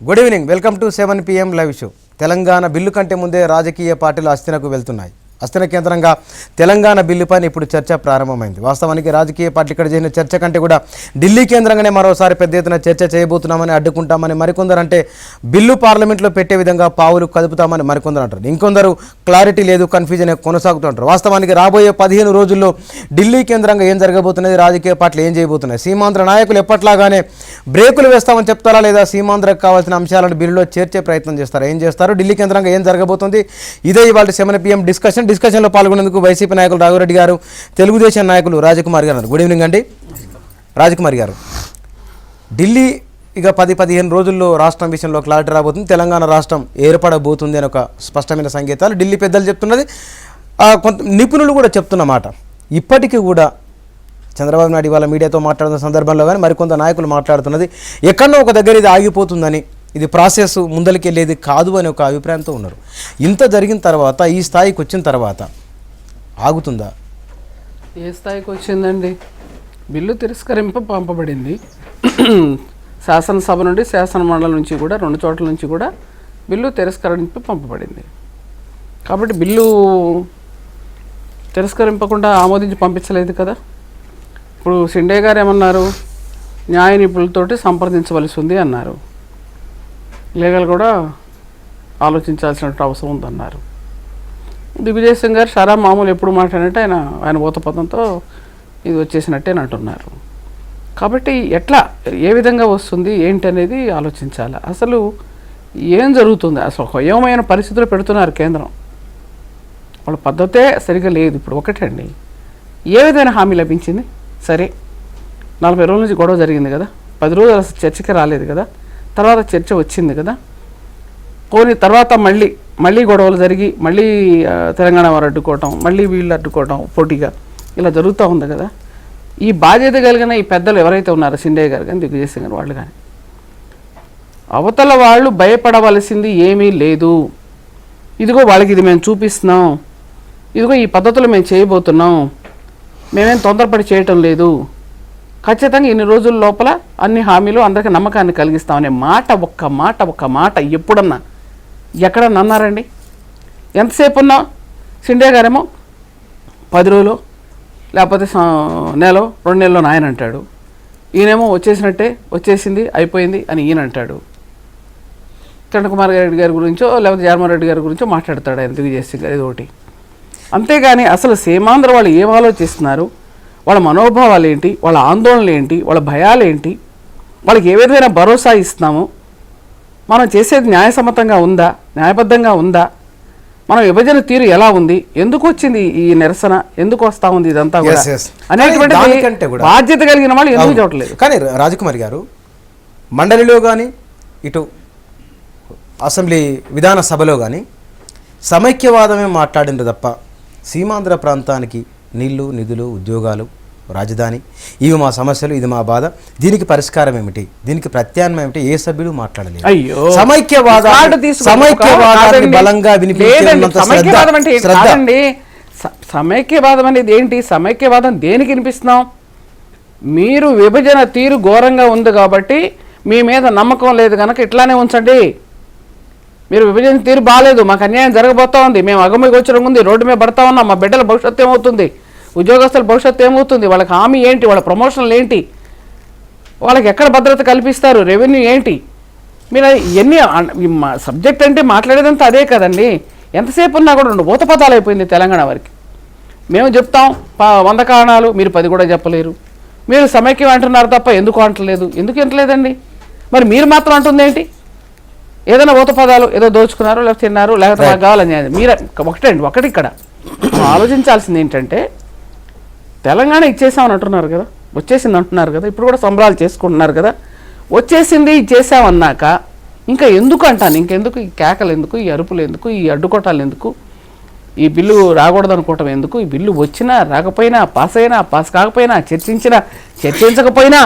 Good evening, welcome to 7 PM live show. Telangana bill కంటే ముందే రాజకీయ పార్టీలు అస్థినకు వెళ్తున్నాయి. అస్థిన కేంద్రంగా తెలంగాణ బిల్లుపైన ఇప్పుడు చర్చ ప్రారంభమైంది. వాస్తవానికి రాజకీయ పార్టీలు ఇక్కడ చేసిన చర్చ కంటే కూడా ఢిల్లీ కేంద్రంగానే మరోసారి పెద్ద ఎత్తున చర్చ చేయబోతున్నామని, అడ్డుకుంటామని మరికొందరు అంటే బిల్లు పార్లమెంట్లో పెట్టే విధంగా పావులు కదుపుతామని మరికొందరు అంటారు. ఇంకొందరు క్లారిటీ లేదు, కన్ఫ్యూజన్ కొనసాగుతుంటారు. వాస్తవానికి రాబోయే 15 రోజుల్లో ఢిల్లీ కేంద్రంగా ఏం జరగబోతున్నది, రాజకీయ పార్టీలు ఏం చేయబోతున్నాయి, సీమాంధ్ర నాయకులు ఎప్పట్లాగానే బ్రేకులు వేస్తామని చెప్తారా లేదా సీమాంధ్రకు కావాల్సిన అంశాలను బిల్లులో చేర్చే ప్రయత్నం చేస్తారా, ఏం చేస్తారు, ఢిల్లీ కేంద్రంగా ఏం జరగబోతుంది, ఇదే ఇవాళ 7 PM డిస్కషన్లో పాల్గొనేందుకు వైసీపీ నాయకులు రాఘవరెడ్డి గారు, తెలుగుదేశం నాయకులు రాజకుమార్ గారు. గుడ్ ఈవినింగ్ అండి. రాజకుమార్ గారు, ఢిల్లీ ఇక 10-15 రోజుల్లో రాష్ట్రం విషయంలో క్లారిటీ రాబోతుంది, తెలంగాణ రాష్ట్రం ఏర్పడబోతుంది అని ఒక స్పష్టమైన సంకేతాలు ఢిల్లీ పెద్దలు చెప్తున్నది, కొంత నిపుణులు కూడా చెప్తున్నమాట. ఇప్పటికీ కూడా చంద్రబాబు నాయుడు వాళ్ళ మీడియాతో మాట్లాడుతున్న సందర్భంలో కానీ మరికొంత నాయకులు మాట్లాడుతున్నది ఎక్కడో ఒక దగ్గర ఇది ఆగిపోతుందని, ఇది ప్రాసెస్ ముందరికి వెళ్ళేది కాదు అని ఒక అభిప్రాయంతో ఉన్నారు. ఇంత జరిగిన తర్వాత ఈ స్థాయికి వచ్చిన తర్వాత ఆగుతుందా? ఏ స్థాయికి వచ్చిందండి? బిల్లు తిరస్కరింప పంపబడింది శాసనసభ నుండి, శాసన మండలి నుంచి కూడా, 2 చోట్ల నుంచి కూడా బిల్లు తిరస్కరింప పంపబడింది. కాబట్టి బిల్లు తిరస్కరింపకుండా ఆమోదించి పంపించలేదు కదా. ఇప్పుడు షిండే గారు ఏమన్నారు, న్యాయ నిపుణులతోటి సంప్రదించవలసి ఉంది అన్నారు, లీగల్ కూడా ఆలోచించాల్సిన అవసరం ఉందన్నారు. దిగ్విజయ్ సింగ్ గారు షరా మామూలు ఎప్పుడు మాట్లాడినట్టు ఆయన ఊతపదంతో ఇది వచ్చేసినట్టే అంటున్నారు. కాబట్టి ఎట్లా, ఏ విధంగా వస్తుంది ఏంటి అనేది ఆలోచించాలి. అసలు ఏం జరుగుతుంది, అసలు ఏమైన పరిస్థితులు పెడుతున్నారు కేంద్రం, వాళ్ళ పద్ధతే సరిగా లేదు. ఇప్పుడు ఒకటండి, ఏ విధమైన హామీ లభించింది? సరే, 40 రోజుల నుంచి గొడవ జరిగింది కదా, 10 రోజులు అసలు చర్చకి రాలేదు కదా, తర్వాత చర్చ వచ్చింది కదా, పోనీ తర్వాత మళ్ళీ గొడవలు జరిగి మళ్ళీ తెలంగాణ వారు అడ్డుకోవటం, మళ్ళీ వీళ్ళు అడ్డుకోవటం పోటీగా ఇలా జరుగుతూ ఉంది కదా. ఈ బాధ్యత కలిగిన ఈ పెద్దలు ఎవరైతే ఉన్నారో, షిండే గారు కానీ, దిగ్విజయ్ సింగ్ గారు వాళ్ళు కానీ, అవతల వాళ్ళు భయపడవలసింది ఏమీ లేదు. ఇదిగో వాళ్ళకి ఇది మేము చూపిస్తున్నాం, ఇదిగో ఈ పద్ధతులు మేము చేయబోతున్నాం, మేమేం తొందరపడి చేయటం లేదు, ఖచ్చితంగా ఇన్ని రోజుల లోపల అన్ని హామీలు అందరికీ నమ్మకాన్ని కలిగిస్తామనే ఒక్క మాట ఎప్పుడన్నా ఎక్కడన్నా అన్నారండి? ఎంతసేపు ఉన్నా షిండే గారేమో 10 రోజులు లేకపోతే నెల 2 నెలల్లో ఆయన అంటాడు, ఈయనేమో వచ్చేసినట్టే, వచ్చేసింది అయిపోయింది అని ఈయన అంటాడు. కిరణ్ కుమార్ రెడ్డి గారి గురించో లేకపోతే జగన్మోహన్ రెడ్డి గారి గురించో మాట్లాడతాడు ఆయన, దిగ్విజయ్ సింగ్ గారు, ఇది ఒకటి. అంతేగాని అసలు సీమాంధ్ర వాళ్ళు ఏం ఆలోచిస్తున్నారు, వాళ్ళ మనోభావాలు ఏంటి, వాళ్ళ ఆందోళనలు ఏంటి, వాళ్ళ భయాలు ఏంటి, వాళ్ళకి ఏ విధమైన భరోసా ఇస్తున్నాము, మనం చేసేది న్యాయసమ్మతంగా ఉందా, న్యాయబద్ధంగా ఉందా, మనం విభజన తీరు ఎలా ఉంది, ఎందుకు వచ్చింది ఈ నిరసన, ఎందుకు వస్తూ ఉంది ఇదంతా కూడా అనేటువంటి బాధ్యత కలిగిన వాళ్ళు ఎందుకు చూడలేదు. కానీ రాజకుమారి గారు, మండలిలో కానీ ఇటు అసెంబ్లీ విధాన సభలో కానీ సమైక్యవాదమే మాట్లాడింది తప్ప సీమాంధ్ర ప్రాంతానికి నీళ్లు, నిధులు, ఉద్యోగాలు, రాజధాని, ఇవి మా సమస్యలు, ఇది మా బాధ, దీనికి పరిష్కారం ఏమిటి, దీనికి ప్రత్యామ్నాయం ఏమిటి, ఏ సభ్యులు మాట్లాడలేదు. సమైక్యవాదాన్ని బలంగా సమైక్యవాదం అనేది ఏంటి? సమైక్యవాదం దేనికి వినిపిస్తున్నాం? మీరు విభజన తీరు ఘోరంగా ఉంది కాబట్టి మీ మీద నమ్మకం లేదు కనుక ఇట్లానే ఉంచండి, మీరు విభజన తీరు బాగాలేదు, మాకు అన్యాయం జరగబోతా ఉంది, మేము అగమగోచరం ఉంది, రోడ్డు మీద పడతా ఉన్నాం, మా బిడ్డల భవిష్యత్తు ఏమవుతుంది, ఉద్యోగస్తుల భవిష్యత్తు ఏమవుతుంది, వాళ్ళకి హామీ ఏంటి, వాళ్ళ ప్రమోషన్లు ఏంటి, వాళ్ళకి ఎక్కడ భద్రత కల్పిస్తారు, రెవెన్యూ ఏంటి, మీరు ఎన్ని సబ్జెక్ట్ అంటే మాట్లాడేదంతా అదే కదండి. ఎంతసేపు ఉన్నా కూడా 2 ఊతపదాలు అయిపోయింది తెలంగాణ వారికి. మేము చెప్తాం 100 కారణాలు, మీరు 10 కూడా చెప్పలేరు. మీరు సమైక్యం అంటున్నారు తప్ప ఎందుకు అంటలేదు, ఎందుకు అంటలేదండి? మరి మీరు మాత్రం అంటుంది ఏంటి? ఏదైనా ఊతపదాలు, ఏదో దోచుకున్నారు, లేకపోతే తిన్నారు, లేకపోతే మాకు కావాలని. మీరు ఒకటి ఇక్కడ ఆలోచించాల్సింది ఏంటంటే, తెలంగాణ ఇచ్చేసామని అంటున్నారు కదా, వచ్చేసింది అంటున్నారు కదా, ఇప్పుడు కూడా సంబరాలు చేసుకుంటున్నారు కదా, వచ్చేసింది ఇచ్చేసామన్నాక ఇంకా ఎందుకు అంటాను, ఇంకెందుకు ఈ కేకలు ఎందుకు, ఈ అరుపులు ఎందుకు, ఈ అడ్డుకోటాలు ఎందుకు, ఈ బిల్లు రాకూడదు అనుకోవటం ఎందుకు? ఈ బిల్లు వచ్చినా రాకపోయినా, పాస్ అయినా పాస్ కాకపోయినా, చర్చించకపోయినా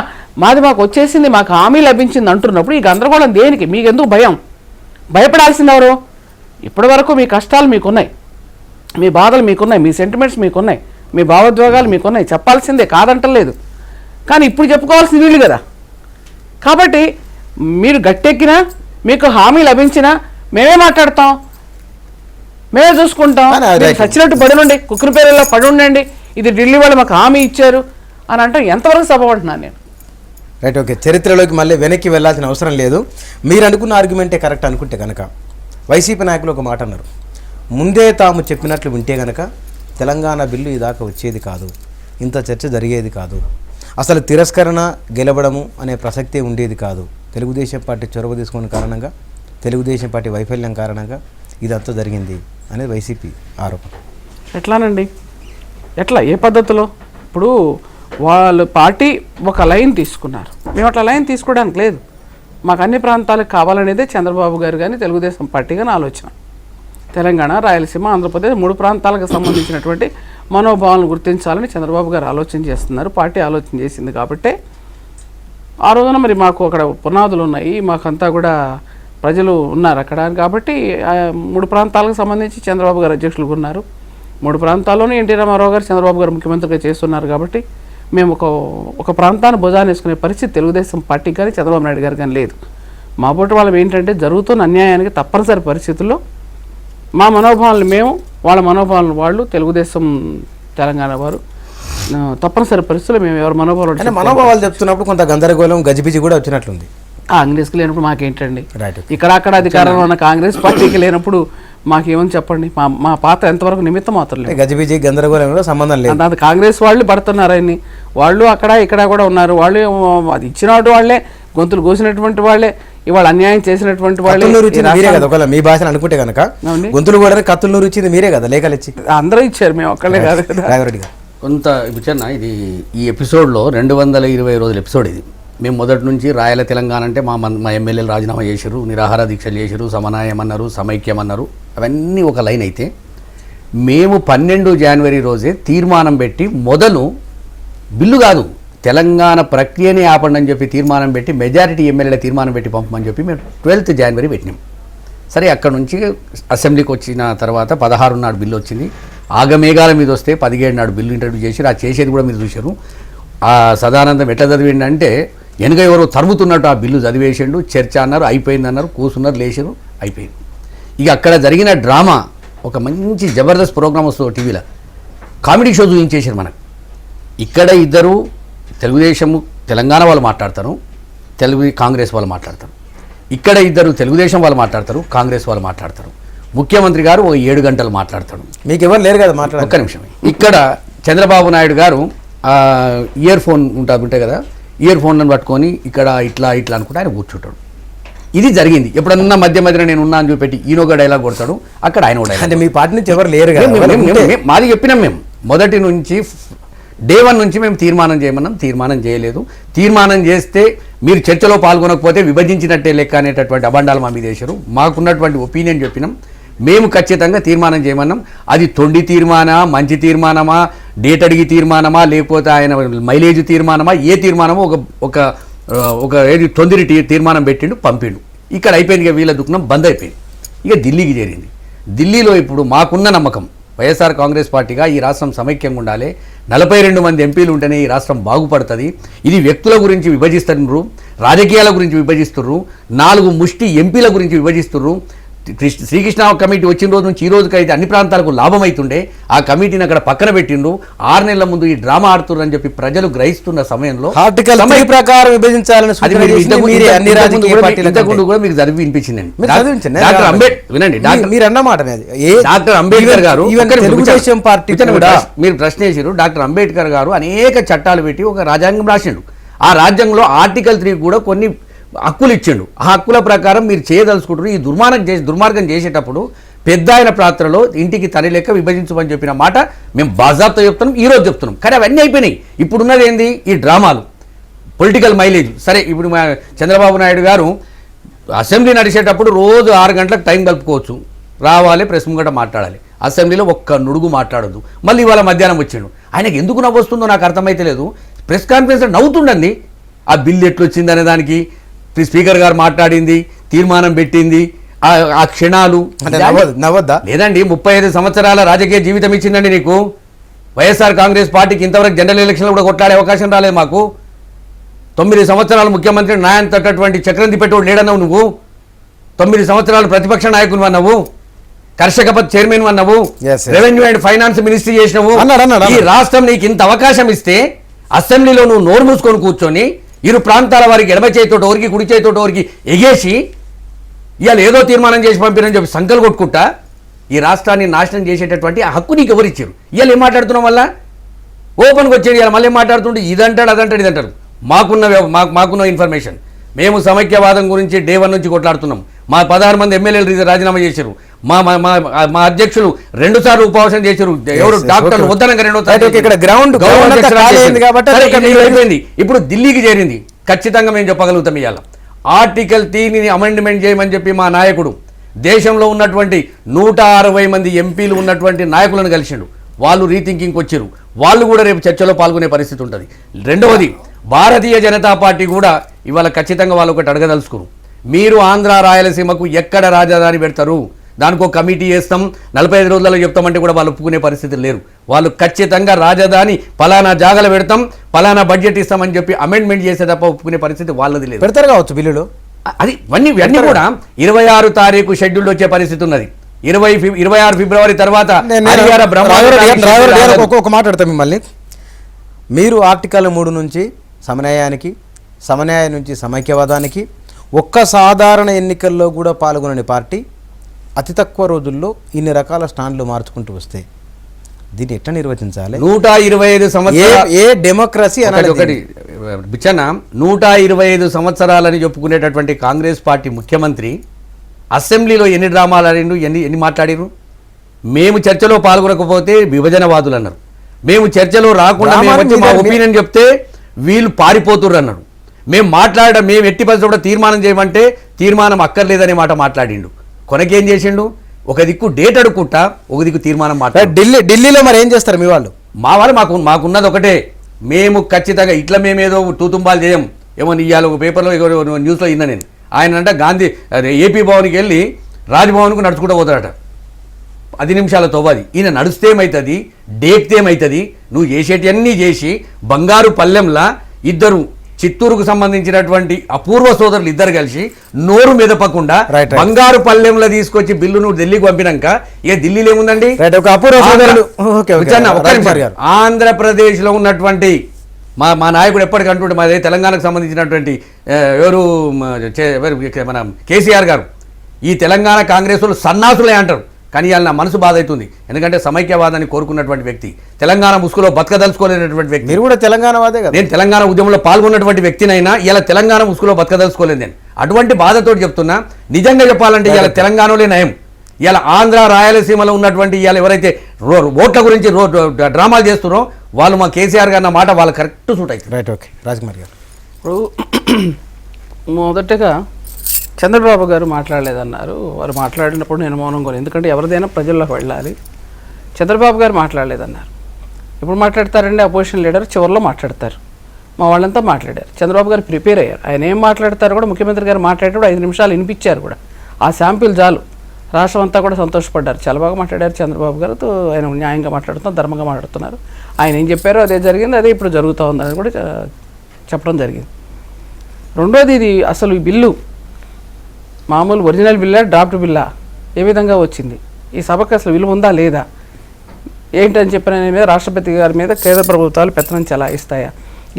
మాకు వచ్చేసింది, మాకు హామీ లభించింది అంటున్నప్పుడు ఈ గందరగోళం దేనికి? మీకెందుకు భయం? భయపడాల్సింది ఎవరు? ఇప్పటి వరకు మీ కష్టాలు మీకున్నాయి, మీ బాధలు మీకున్నాయి, మీ సెంటిమెంట్స్ మీకున్నాయి, మీ భావోద్వేగాలు మీకున్నాయి, చెప్పాల్సిందే, కాదంటలేదు. కానీ ఇప్పుడు చెప్పుకోవాల్సింది వీళ్ళు కదా. కాబట్టి మీరు గట్టెక్కినా మీకు హామీ లభించినా మేమే మాట్లాడతాం, మేమే చూసుకుంటాం, చచ్చినట్టు పడి ఉండి కుక్కరి పేరులో పడి ఉండండి, ఇది ఢిల్లీ వాళ్ళు మాకు హామీ ఇచ్చారు అని అంటే ఎంతవరకు సభపడుతున్నాను నేను. Right, okay. చరిత్రలోకి మళ్ళీ వెనక్కి వెళ్ళాల్సిన అవసరం లేదు. మీరు అనుకున్న ఆర్గ్యుమెంటే కరెక్ట్ అనుకుంటే కనుక వైసీపీ నాయకులు ఒక మాట అన్నారు, ముందే తాము చెప్పినట్లు వింటే కనుక తెలంగాణ బిల్లు ఇదాకా వచ్చేది కాదు, ఇంత చర్చ జరిగేది కాదు, అసలు తిరస్కరణ గెలవడము అనే ప్రసక్తే ఉండేది కాదు. తెలుగుదేశం పార్టీ చొరవ తీసుకున్న కారణంగా, తెలుగుదేశం పార్టీ వైఫల్యం కారణంగా ఇదంతా జరిగింది అనేది వైసీపీ ఆరోపణ. ఎట్లానండి, ఎట్లా, ఏ పద్ధతిలో? ఇప్పుడు వాళ్ళు పార్టీ ఒక లైన్ తీసుకున్నారు, మేము అట్లా లైన్ తీసుకోవడానికి లేదు. మాకు అన్ని ప్రాంతాలకు కావాలనేదే చంద్రబాబు గారు కానీ తెలుగుదేశం పార్టీ కానీ ఆలోచన. తెలంగాణ, రాయలసీమ, ఆంధ్రప్రదేశ్ 3 ప్రాంతాలకు సంబంధించినటువంటి మనోభావాలను గుర్తించాలని చంద్రబాబు గారు ఆలోచన చేస్తున్నారు, పార్టీ ఆలోచన చేసింది. కాబట్టి ఆ రోజున మరి మాకు అక్కడ పునాదులు ఉన్నాయి, మాకంతా కూడా ప్రజలు ఉన్నారు అక్కడ. కాబట్టి 3 ప్రాంతాలకు సంబంధించి చంద్రబాబు గారు అధ్యక్షులుగా ఉన్నారు. 3 ప్రాంతాల్లోనే ఎన్టీ రామారావు గారు చంద్రబాబు గారు ముఖ్యమంత్రిగా చేస్తున్నారు. కాబట్టి మేము ఒక ప్రాంతాన్ని భుజాన్ని వేసుకునే పరిస్థితి తెలుగుదేశం పార్టీ కానీ చంద్రబాబు నాయుడు గారు కానీ లేదు. మా బోటి వాళ్ళం ఏంటంటే జరుగుతున్న అన్యాయానికి తప్పనిసరి పరిస్థితుల్లో మా మనోభావాలను మేము, వాళ్ళ మనోభావాలను వాళ్ళు, తెలుగుదేశం తెలంగాణ వారు తప్పనిసరి పరిస్థితుల్లో మేము ఎవరి మనోభావాలు చెప్తున్నప్పుడు కొంత గందరగోళం, గజిబిజి కూడా వచ్చినట్లుంది. కాంగ్రెస్కి లేనప్పుడు మాకేంటండి, ఇక్కడ అక్కడ అధికారంలో ఉన్న కాంగ్రెస్ పార్టీకి లేనప్పుడు మాకేమని చెప్పండి. మా పాత్ర ఎంతవరకు నిమిత్తం మాత్రం లేదు. గజిబిజి గందరగోళం కూడా సంబంధం లేదు. అది కాంగ్రెస్ వాళ్ళు పడుతున్నారు ఆయన్ని, వాళ్ళు అక్కడ ఇక్కడ కూడా ఉన్నారు. వాళ్ళు అది ఇచ్చినట్టు వాళ్ళే, గొంతులు కోసినటువంటి వాళ్ళే, ఇవాళ అన్యాయం చేసినటువంటి వాళ్ళే. మీరే కదా ఒకవేళ మీ భాషను అనుకుంటే కనుక గొంతులు కూడా కత్తులు ఇచ్చింది మీరే కదా, లేఖలు ఇచ్చి అందరూ ఇచ్చారు, మేము ఒక్కళ్ళే కాదు కదా. రాఘవరెడ్డి గారు కొంత విచారణ ఇది ఈ ఎపిసోడ్లో 220 రోజుల ఎపిసోడ్ ఇది. మేము మొదటి నుంచి రాయల తెలంగాణ అంటే మా ఎమ్మెల్యేలు రాజీనామా చేశారు, నిరాహార దీక్షలు చేశారు, సమన్వయం అన్నారు, సమైక్యం అన్నారు, అవన్నీ ఒక లైన్ అయితే మేము 12 జనవరి రోజే తీర్మానం పెట్టి మొదలు బిల్లు కాదు తెలంగాణ ప్రక్రియనే ఆపండి అని చెప్పి తీర్మానం పెట్టి మెజారిటీ ఎమ్మెల్యేల తీర్మానం పెట్టి పంపమని చెప్పి మేము 12 జనవరి పెట్టినాం. సరే, అక్కడ నుంచి అసెంబ్లీకి వచ్చిన తర్వాత 16 నాడు బిల్లు వచ్చింది. ఆగమేఘాల మీద వస్తే 17 నాడు బిల్లు ఇంట్రడ్యూస్ చేశారు. ఆ చేసేది కూడా మీరు చూశారు. ఆ సదానందం ఎట్లా చదివిండి అంటే వెనుక ఎవరో తరుముతున్నట్టు ఆ బిల్లు చదివేసిండు, చర్చ అన్నారు, అయిపోయింది అన్నారు, కూర్చున్నారు, లేచారు, అయిపోయింది. ఇక అక్కడ జరిగిన డ్రామా ఒక మంచి జబర్దస్త్ ప్రోగ్రామ్ వస్తుంది టీవీలో, కామెడీ షో చూపించేశారు మనకు. ఇక్కడ ఇద్దరు తెలుగుదేశం తెలంగాణ వాళ్ళు మాట్లాడతారు, కాంగ్రెస్ వాళ్ళు మాట్లాడతారు. ఇక్కడ ఇద్దరు తెలుగుదేశం వాళ్ళు మాట్లాడతారు, కాంగ్రెస్ వాళ్ళు మాట్లాడతారు. ముఖ్యమంత్రి గారు ఒక 7 గంటలు మాట్లాడతాడు. మీకు ఎవరు లేరు కదా మాట్లాడ. ఒక్క నిమిషం. ఇక్కడ చంద్రబాబు నాయుడు గారు ఇయర్ ఫోన్ ఉంటాయి కదా, ఇయర్ ఫోన్లను పట్టుకొని ఇక్కడ ఇట్లా ఇట్లా అనుకుంటే ఆయన కూర్చుంటాడు. ఇది జరిగింది. ఎప్పుడన్నా మధ్య మధ్యన నేను ఉన్నా అని చూపెట్టి ఈయనొక డైలాగ్ కొడతాడు, అక్కడ ఆయన కూడా. అంటే మీ పార్టీ నుంచి ఎవరు లేరు కదా. మాది చెప్పినాం మేము మొదటి నుంచి, డే 1 నుంచి మేము తీర్మానం చేయమన్నాం, తీర్మానం చేయలేదు. తీర్మానం చేస్తే మీరు చర్చలో పాల్గొనకపోతే విభజించినట్టే లెక్క అనేటటువంటి అబండాలు మా మీద వేశారు. మాకున్నటువంటి ఒపీనియన్ చెప్పినాం, మేము ఖచ్చితంగా తీర్మానం చేయమన్నాం. అది తొండి తీర్మానమా, మంచి తీర్మానమా, డేట్ అడిగి తీర్మానమా, లేకపోతే ఆయన మైలేజ్ తీర్మానమా, ఏ తీర్మానమో ఒక ఏది తొందిరి తీర్మానం పెట్టిండు, పంపిండు. ఇక్కడ అయిపోయింది. ఇక వీళ్ళ దుఃఖం బంద్ అయిపోయింది. ఇక ఢిల్లీకి చేరింది. ఢిల్లీలో ఇప్పుడు మాకున్న నమ్మకం వైఎస్ఆర్ కాంగ్రెస్ పార్టీగా ఈ రాష్ట్రం సమైక్యంగా ఉండాలి, 42 మంది ఎంపీలు ఉంటేనే ఈ రాష్ట్రం బాగుపడుతుంది. ఇది వ్యక్తుల గురించి విభజిస్తున్నారు, రాజకీయాల గురించి విభజిస్తున్నారు, 4 ముష్టి ఎంపీల గురించి విభజిస్తున్నారు. శ్రీకృష్ణ కమిటీ వచ్చిన రోజు నుంచి ఈ రోజుకైతే అన్ని ప్రాంతాలకు లాభం అవుతుండే ఆ కమిటీని అక్కడ పక్కన పెట్టిండ్రు. 6 నెలల ముందు ఈ డ్రామా ఆడుతున్నారు అని చెప్పి ప్రజలు గ్రహిస్తున్న సమయంలో ప్రకారం విభజించాలని ఇంతకుముందు కూడా మీకు చదివి వినిపించిందండి. డాక్టర్ అంబేద్కర్ వినండి, డాక్టర్ అంబేద్కర్ గారు తెలుగుదేశం పార్టీ మీరు ప్రశ్న చేశారు. డాక్టర్ అంబేద్కర్ గారు అనేక చట్టాలు పెట్టి ఒక రాజ్యాంగం రాసిండు. ఆ రాజ్యాంగంలో ఆర్టికల్ 3 కూడా కొన్ని హక్కులు ఇచ్చిండు. ఆ హక్కుల ప్రకారం మీరు చేయదలుచుకుంటారు. ఈ దుర్మార్గం చేసేటప్పుడు పెద్ద ఆయన పాత్రలో ఇంటికి తని లెక్క విభజించమని చెప్పిన మాట మేము బాజాబ్తో చెప్తున్నాం, ఈరోజు చెప్తున్నాం. కానీ అవన్నీ అయిపోయినాయి. ఇప్పుడున్నది ఏంది? ఈ డ్రామాలు, పొలిటికల్ మైలేజ్. సరే, ఇప్పుడు చంద్రబాబు నాయుడు గారు అసెంబ్లీ నడిచేటప్పుడు రోజు 6 గంటలకు టైం కలుపుకోవచ్చు, రావాలి, ప్రెస్ ముంగట మాట్లాడాలి. అసెంబ్లీలో ఒక్క నుడుగు మాట్లాడద్దు. మళ్ళీ ఇవాళ మధ్యాహ్నం వచ్చిండు. ఆయనకి ఎందుకు నవ్వొస్తుందో నాకు అర్థమైతే లేదు. ప్రెస్ కాన్ఫరెన్స్ నవ్వుతుండండి. ఆ బిల్లు ఎట్లొచ్చింది అనే దానికి, స్పీకర్ గారు మాట్లాడింది, తీర్మానం పెట్టింది, ఆ క్షణాలు నవ్వద్దా? లేదండి, 35 సంవత్సరాల రాజకీయ జీవితం ఇచ్చిందండి నీకు. వైఎస్ఆర్ కాంగ్రెస్ పార్టీకి ఇంతవరకు జనరల్ ఎలక్షన్లో కూడా కొట్లాడే అవకాశం రాలేదు మాకు. 9 సంవత్సరాలు ముఖ్యమంత్రి న్యాయం తట్టటువంటి చక్రం తిప్పేటోడు లేడన్నావు నువ్వు. 9 సంవత్సరాలు ప్రతిపక్ష నాయకులు అన్నావు, కర్షక పథ్ చైర్మన్ అన్నావు, Yes, yes. Revenue and finance ministry చేసినావు. అన్నాడు. ఈ రాష్ట్రం నీకు ఇంత అవకాశం ఇస్తే అసెంబ్లీలో నువ్వు నోరు మూసుకొని కూర్చొని ఇరు ప్రాంతాల వారికి ఎడమ చేతితోటి ఓరికి కుడి చేతితోటి ఓరికి ఎగేసి ఇవాళ ఏదో తీర్మానం చేసి పంపిరని చెప్పి సంకలు కొట్టుకుంటా ఈ రాష్ట్రాన్ని నాశనం చేసేటటువంటి ఆ హక్కు నీకు ఎవరు ఇచ్చారు? ఇవాళ ఏం మాట్లాడుతున్నాం వల్ల ఓపెన్కి వచ్చేది ఇవాళ మళ్ళీ మాట్లాడుతుంటే ఇదంటాడు అదంటాడు ఇదంటారు. మాకున్న ఇన్ఫర్మేషన్, మేము సమైక్యవాదం గురించి డే 1 నుంచి కొట్లాడుతున్నాం. మా 16 మంది ఎమ్మెల్యేలు రాజీనామా చేశారు. మా అధ్యక్షులు 2 సార్లు ఉపవాసం చేశారు. ఎవరు డాక్టర్లు వద్దనగా 2వ అయిపోయింది. ఇప్పుడు ఢిల్లీకి చేరింది. ఖచ్చితంగా మేము చెప్పగలుగుతాం ఇవాళ ఆర్టికల్ 3ని అమెండ్మెంట్ చేయమని చెప్పి మా నాయకుడు దేశంలో ఉన్నటువంటి 160 మంది ఎంపీలు ఉన్నటువంటి నాయకులను కలిసిండు. వాళ్ళు రీథింకింగ్కి వచ్చారు. వాళ్ళు కూడా రేపు చర్చలో పాల్గొనే పరిస్థితి ఉంటుంది. రెండవది భారతీయ జనతా పార్టీ కూడా ఇవాళ ఖచ్చితంగా వాళ్ళు ఒకటి అడగదలుచుకురు. మీరు ఆంధ్ర రాయలసీమకు ఎక్కడ రాజధాని పెడతారు? దానికి ఒక కమిటీ వేస్తాం, 45 రోజులలో చెప్తామంటే కూడా వాళ్ళు ఒప్పుకునే పరిస్థితి లేరు. వాళ్ళు ఖచ్చితంగా రాజధాని పలానా జాగలు పెడతాం, పలానా బడ్జెట్ ఇస్తామని చెప్పి అమెండ్మెంట్ చేసే తప్ప ఒప్పుకునే పరిస్థితి వాళ్ళది లేదు. పెడతారు కావచ్చు బిల్లులో. అది ఇవన్నీ కూడా 26 తారీఖు షెడ్యూల్ వచ్చే పరిస్థితి ఉన్నది. 26 ఫిబ్రవరి తర్వాత ఒక మాట్లాడతాం మిమ్మల్ని. మీరు ఆర్టికల్ 3 నుంచి సమన్వయానికి, సమన్వయం నుంచి సమైక్యవాదానికి, ఒక్క సాధారణ ఎన్నికల్లో కూడా పాల్గొనని పార్టీ అతి తక్కువ రోజుల్లో ఇన్ని రకాల స్టాండ్లు మార్చుకుంటూ వస్తే దీన్ని ఎట్లా నిర్వచించాలి? 125 సంవత్సరాలు ఏ డెమోక్రసీ అనేది ఒకటి బిచ్చన్న 125 సంవత్సరాలని చెప్పుకునేటటువంటి కాంగ్రెస్ పార్టీ ముఖ్యమంత్రి అసెంబ్లీలో ఎన్ని డ్రామాలు ఆడిండు, ఎన్ని మాట్లాడిరు? మేము చర్చలో పాల్గొనకపోతే విభజనవాదులు అన్నారు. మేము చర్చలో రాకుండా మా ఒపీనియన్ చెప్తే వీళ్ళు పారిపోతుర్రు అన్నారు. మేము ఎట్టి పరిస్థితుల్లో కూడా తీర్మానం చేయమంటే తీర్మానం అక్కర్లేదనే మాట మాట్లాడిండు. కొనకేం చేసిండు? ఒక దిక్కు డేట్ అడుక్కుంటా, ఒక దిక్కు తీర్మానం మాట్లాడు. ఢిల్లీలో మరి ఏం చేస్తారు మీ వాళ్ళు? మా వాళ్ళు మాకున్నది ఒకటే, మేము ఖచ్చితంగా ఇట్లా మేమేదో తూతుంబాలు చేయం. ఏమో ఇవాళ ఒక పేపర్లో న్యూస్లో విన్నా నేను. ఆయన అంటే గాంధీ ఏపీ భవన్కి వెళ్ళి రాజ్భవన్కు నడుచుకుంటూ పోతాడట 10 నిమిషాలతో. అది ఈయన నడుస్తే ఏమవుతుంది, డేక్తే ఏమవుతుంది? నువ్వు చేసేటివన్నీ చేసి బంగారు పల్లెంలా ఇద్దరు చిత్తూరుకు సంబంధించినటువంటి అపూర్వ సోదరులు ఇద్దరు కలిసి నోరు మెదపకుండా బంగారు పల్లెంలో తీసుకొచ్చి బిల్లు నువ్వు ఢిల్లీకి పంపినాక ఇక ఢిల్లీలో ఏముందండి? ఆంధ్రప్రదేశ్ లో ఉన్నటువంటి మా నాయకుడు ఎప్పటికంటుంటే మాదే తెలంగాణకు సంబంధించినటువంటి మన కేసీఆర్ గారు, ఈ తెలంగాణ కాంగ్రెస్ వాళ్ళు సన్నాసులే అంటారు. కానీ ఇవాళ నా మనసు బాధ అవుతుంది. ఎందుకంటే సమైక్యవాదాన్ని కోరుకున్నటువంటి వ్యక్తి, తెలంగాణ ముసుగులో బతకదలుచుకోలేనటువంటి వ్యక్తి. మీరు కూడా తెలంగాణ వాదే కదా. నేను తెలంగాణ ఉద్యమంలో పాల్గొన్నటువంటి వ్యక్తినైనా ఇలా తెలంగాణ ముసుగులో బతకదలుచుకోలేదు నేను. అటువంటి బాధతో చెప్తున్నా. నిజంగా చెప్పాలంటే ఇలా తెలంగాణలో నయం. ఇలా ఆంధ్ర రాయలసీమలో ఉన్నటువంటి ఇవాళ ఎవరైతే ఓట్ల గురించి డ్రామాలు చేస్తున్నారో వాళ్ళు మా కేసీఆర్ గారి మాట వాళ్ళు కరెక్ట్ సూట్ అవుతుంది. Right, okay. రాజకుమార్ గారు, ఇప్పుడు మొదటగా చంద్రబాబు గారు మాట్లాడలేదన్నారు. వారు మాట్లాడినప్పుడు నేను మౌనం కొను, ఎందుకంటే ఎవరిదైనా ప్రజల్లోకి వెళ్ళాలి. చంద్రబాబు గారు మాట్లాడలేదన్నారు. ఇప్పుడు మాట్లాడతారండి అపోజిషన్ లీడర్, చివరిలో మాట్లాడతారు. మా వాళ్ళంతా మాట్లాడారు. చంద్రబాబు గారు ప్రిపేర్ అయ్యారు. ఆయన ఏం మాట్లాడతారు కూడా ముఖ్యమంత్రి గారు మాట్లాడేటప్పుడు 5 నిమిషాలు వినిపించారు కూడా. ఆ శాంపిల్ చాలు. రాష్ట్రం అంతా కూడా సంతోషపడ్డారు. చాలా బాగా మాట్లాడారు చంద్రబాబు గారితో. ఆయన న్యాయంగా మాట్లాడుతున్నారు, ధర్మంగా మాట్లాడుతున్నారు. ఆయన ఏం చెప్పారో అదే జరిగింది, అదే ఇప్పుడు జరుగుతూ ఉందని కూడా చెప్పడం జరిగింది. రెండోది, ఇది అసలు ఈ బిల్లు మామూలు ఒరిజినల్ బిల్లా డ్రాఫ్ట్ బిల్లా ఏ విధంగా వచ్చింది, ఈ సభకు అసలు విలువ ఉందా లేదా, ఏంటని చెప్పిన మీద రాష్ట్రపతి గారి మీద కేంద్ర ప్రభుత్వాలు పెత్తనం చెలాయిస్తాయా,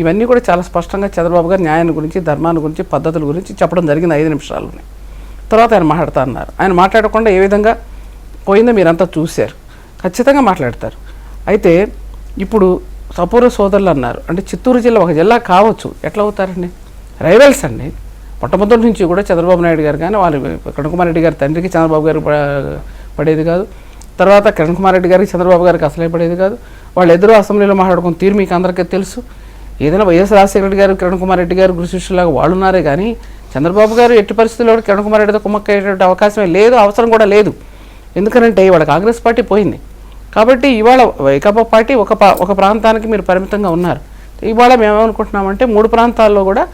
ఇవన్నీ కూడా చాలా స్పష్టంగా చంద్రబాబు గారు న్యాయాన్ని గురించి, ధర్మాన్ని గురించి, పద్ధతుల గురించి చెప్పడం జరిగింది 5 నిమిషాల్లోనే. తర్వాత ఆయన మాట్లాడుతూ అన్నారు. ఆయన మాట్లాడకుండా ఏ విధంగా పోయిందో మీరంతా చూశారు. ఖచ్చితంగా మాట్లాడతారు. అయితే ఇప్పుడు అపూర్వ సోదరులు అన్నారు. అంటే చిత్తూరు జిల్లా ఒక జిల్లా కావచ్చు, ఎట్లా అవుతారండి? రైవల్స్ అండి. మొట్టమొదటి నుంచి కూడా చంద్రబాబు నాయుడు గారు కానీ వాళ్ళు కిరణ్ కుమార్ రెడ్డి గారి తండ్రికి చంద్రబాబు గారు పడేది కాదు. తర్వాత కిరణ్ కుమార్ రెడ్డి గారికి చంద్రబాబు గారికి అసలే పడేది కాదు. వాళ్ళు ఎదురు అసెంబ్లీలో మాట్లాడుకున్న తీరు మీకు అందరికీ తెలుసు. ఏదైనా వైఎస్ రాజశేఖర రెడ్డి గారు, కిరణ్ కుమార్ రెడ్డి గారు గురుశిష్యులాగా వాళ్ళు ఉన్నారే కానీ చంద్రబాబు గారు ఎట్టి పరిస్థితుల్లో కిరణ్ కుమార్ రెడ్డితో కుమ్మక్కయ్యేటువంటి అవకాశమే లేదు, అవసరం కూడా లేదు. ఎందుకనంటే ఇవాళ కాంగ్రెస్ పార్టీ పోయింది కాబట్టి ఇవాళ వైకాపా పార్టీ ఒక ప్రాంతానికి మీరు పరిమితంగా ఉన్నారు. ఇవాళ మేమేమనుకుంటున్నామంటే 3 ప్రాంతాల్లో కూడా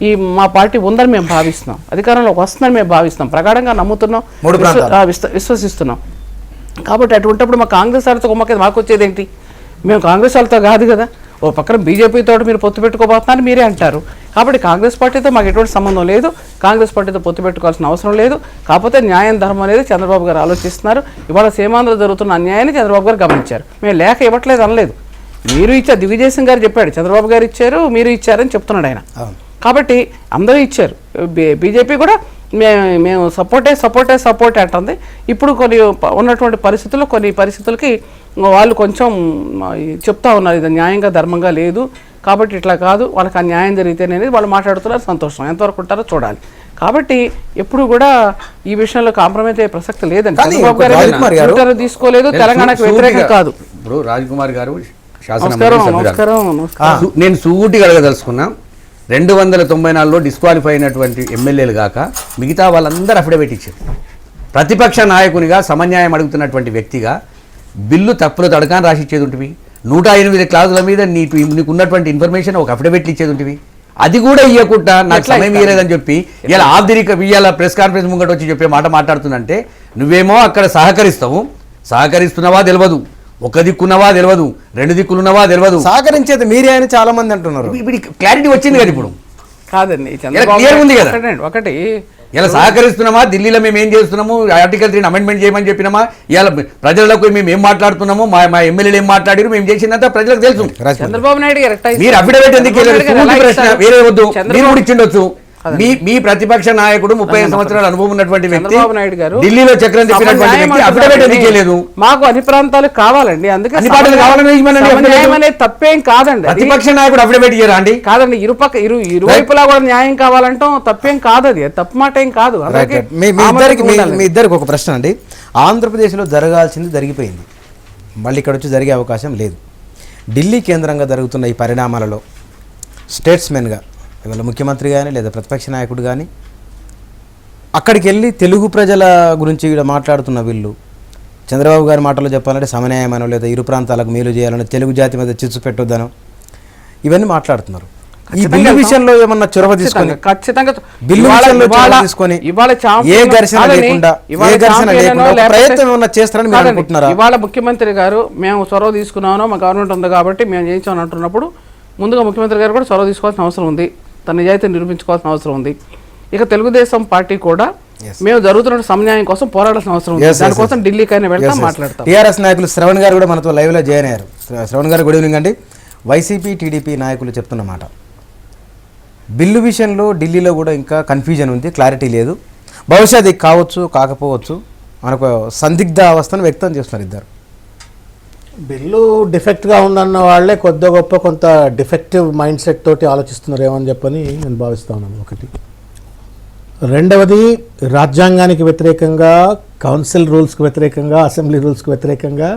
ఈ మా పార్టీ ఉందని మేము భావిస్తున్నాం, అధికారంలోకి వస్తుందని మేము భావిస్తున్నాం, ప్రగాఢంగా నమ్ముతున్నాం, విశ్వసిస్తున్నాం. కాబట్టి అటువంటిప్పుడు మా కాంగ్రెస్ వాళ్ళతో కుమ్మక్కేది మాకు వచ్చేది ఏంటి? మేము కాంగ్రెస్ వాళ్ళతో కాదు కదా. ఓ పక్కన బీజేపీతో మీరు పొత్తు పెట్టుకోబోతున్నారని మీరే అంటారు. కాబట్టి కాంగ్రెస్ పార్టీతో మాకు ఎటువంటి సంబంధం లేదు, కాంగ్రెస్ పార్టీతో పొత్తు పెట్టుకోవాల్సిన అవసరం లేదు. కాకపోతే న్యాయం ధర్మం అనేది చంద్రబాబు గారు ఆలోచిస్తున్నారు. ఇవాళ సీమాంధ్రలో జరుగుతున్న అన్యాయాన్ని చంద్రబాబు గారు గమనించారు. మేము లేఖ ఇవ్వట్లేదు అనలేదు, మీరు ఇచ్చారు. దిగ్విజయ్ సింగ్ గారు చెప్పాడు, చంద్రబాబు గారు ఇచ్చారు, మీరు ఇచ్చారని చెప్తున్నాడు ఆయన. కాబట్టి అందరూ ఇచ్చారు. బీజేపీ కూడా మేము సపోర్టే అంటుంది. ఇప్పుడు కొన్ని ఉన్నటువంటి పరిస్థితుల్లో కొన్ని పరిస్థితులకి వాళ్ళు కొంచెం చెప్తా ఉన్నారు, ఇది న్యాయంగా ధర్మంగా లేదు, కాబట్టి ఇట్లా కాదు, వాళ్ళకి ఆ న్యాయం జరిగితేనే అనేది వాళ్ళు మాట్లాడుతున్నారు. సంతోషం, ఎంతవరకు ఉంటారో చూడాలి. కాబట్టి ఎప్పుడు కూడా ఈ విషయంలో కాంప్రమైజ్ అయ్యే ప్రసక్తి లేదండి. చంద్రబాబు గారు తీసుకోలేదు, తెలంగాణకు వ్యతిరేకం కాదు. ఇప్పుడు రాజ్కుమార్ గారు నమస్కారం. నేను సూటిగా అడగదలుచుకున్నా, 294లో డిస్క్వాలిఫై అయినటువంటి ఎమ్మెల్యేలు కాక మిగతా వాళ్ళందరూ అఫిడవిట్ ఇచ్చారు. ప్రతిపక్ష నాయకునిగా సమన్యాయం అడుగుతున్నటువంటి వ్యక్తిగా బిల్లు తప్పులు తడకాన్ని రాసి ఇచ్చేది ఉంటుంది. 108 క్లాజుల మీద నీకు ఉన్నటువంటి ఇన్ఫర్మేషన్ ఒక అఫిడవిట్లు ఇచ్చేది ఉంటుంది. అది కూడా ఇవ్వకుండా నాకు సమయం ఇవ్వలేదని చెప్పి ఇలా ఇవాళ ప్రెస్ కాన్ఫరెన్స్ ముంగట వచ్చి చెప్పే మాట మాట్లాడుతుందంటే, నువ్వేమో అక్కడ సహకరిస్తున్నావా తెలియదు, ఒక దిక్కున్నవా తెలియదు, 2 దిక్కులున్నవా తెలియదు. సహకరించేది మీరే అని చాలా మంది అంటున్నారు. ఇప్పుడు క్లారిటీ వచ్చింది కదా, ఇప్పుడు కాదండి క్లియర్ ఉంది కదా. ఒకటి ఇలా సహకరిస్తున్నామా, ఢిల్లీలో మేము ఏం చేస్తున్నాము, ఆర్టికల్ 3 అమెండ్మెంట్ చేయమని చెప్పినామా, ఇలా ప్రజలకు మేము ఏం మాట్లాడుతున్నాము, మా ఎమ్మెల్యేలు ఏం మాట్లాడారు, మేము చేసిందంతా ప్రజలకు తెలుసు. చంద్రబాబు నాయుడు గారు మీరు అఫిడవిట్ ఎందుకు ప్రశ్న వేరే వద్దు, మీరు కూడా ఇచ్చిండొచ్చు. మీ ప్రతిపక్ష నాయకుడు 35 సంవత్సరాల అనుభవం ఉన్నటువంటి వ్యక్తి, చంద్రబాబు నాయుడు గారు ఢిల్లీలో చక్రం తిప్పినటువంటి వ్యక్తి అఫిడవిట్ ఎందుకు లేదు? మాకు అన్ని ప్రాంతాలు కావాలండి, అందుకే అన్ని పార్టీలు కావాలని తప్పేం కాదండి. ప్రతిపక్ష నాయకుడు అఫిడవిట్ చేయరా అండి? కాదండి, ఇరువైపులా కూడా న్యాయం కావాలంటాం తప్పేం కాదు, అది తప్పు మాట ఏం కాదు. మీ ఇద్దరికి ఒక ప్రశ్న అండి. ఆంధ్రప్రదేశ్లో జరగాల్సింది జరిగిపోయింది, మళ్ళీ ఇక్కడ వచ్చి జరిగే అవకాశం లేదు. ఢిల్లీ కేంద్రంగా జరుగుతున్న ఈ పరిణామాలలో స్టేట్స్మెన్గా ఇవాళ ముఖ్యమంత్రి కానీ లేదా ప్రతిపక్ష నాయకుడు కానీ అక్కడికి వెళ్ళి తెలుగు ప్రజల గురించి ఇక్కడ మాట్లాడుతున్న వీళ్ళు చంద్రబాబు గారి మాటలో చెప్పాలంటే సమన్యాయమనో లేదా ఇరు ప్రాంతాలకు మేలు చేయాలని, తెలుగు జాతి మీద చిచ్చు పెట్టొద్దనో ఇవన్నీ మాట్లాడుతున్నారు. ఈ బిల్లు విషయంలో ఏమన్నా చొరవ తీసుకొని ఖచ్చితంగా బిల్లు విషయంలో చొరవ తీసుకొని ఏ ఘర్షణ లేకుండా ప్రయత్నం ఏమన్నా చేస్తారని మీరు అనుకుంటున్నారా? ఇవాళ ముఖ్యమంత్రి గారు మేము చొరవ తీసుకున్నామో మా గవర్నమెంట్ ఉంది కాబట్టి మేము చేయించామని అంటున్నప్పుడు ముందుగా ముఖ్యమంత్రి గారు కూడా చొరవ తీసుకోవాల్సిన అవసరం ఉంది, తన నిజాయితీని నిరూపించుకోవాల్సిన అవసరం ఉంది. ఇక తెలుగుదేశం పార్టీ కూడా మేము జరుగుతున్న సమన్యాయం కోసం పోరాడాల్సిన అవసరం ఉంది. దానికోసం ఢిల్లీకైనా వెళ్తాం, మాట్లాడతాం. టీఆర్ఎస్ నాయకులు శ్రవణ్ గారు కూడా మనతో లైవ్లో జాయిన్ అయ్యారు. శ్రవణ్ గారు గుడ్ ఈవినింగ్ అండి. వైసీపీ టీడీపీ నాయకులు చెప్తున్నమాట, బిల్లు విషయంలో ఢిల్లీలో కూడా ఇంకా కన్ఫ్యూజన్ ఉంది, క్లారిటీ లేదు, బహుశా అది కావచ్చు కాకపోవచ్చు మనకు సందిగ్ధ అవస్థను వ్యక్తం చేస్తున్నారు ఇద్దరు. బిల్లు డిఫెక్ట్గా ఉందన్న వాళ్ళే కొద్ది గొప్ప కొంత డిఫెక్టివ్ మైండ్ సెట్ తోటి ఆలోచిస్తున్నారు ఏమని చెప్పని నేను భావిస్తా ఉన్నాను. ఒకటి. రెండవది, రాజ్యాంగానికి వ్యతిరేకంగా, కౌన్సిల్ రూల్స్కి వ్యతిరేకంగా, అసెంబ్లీ రూల్స్కి వ్యతిరేకంగా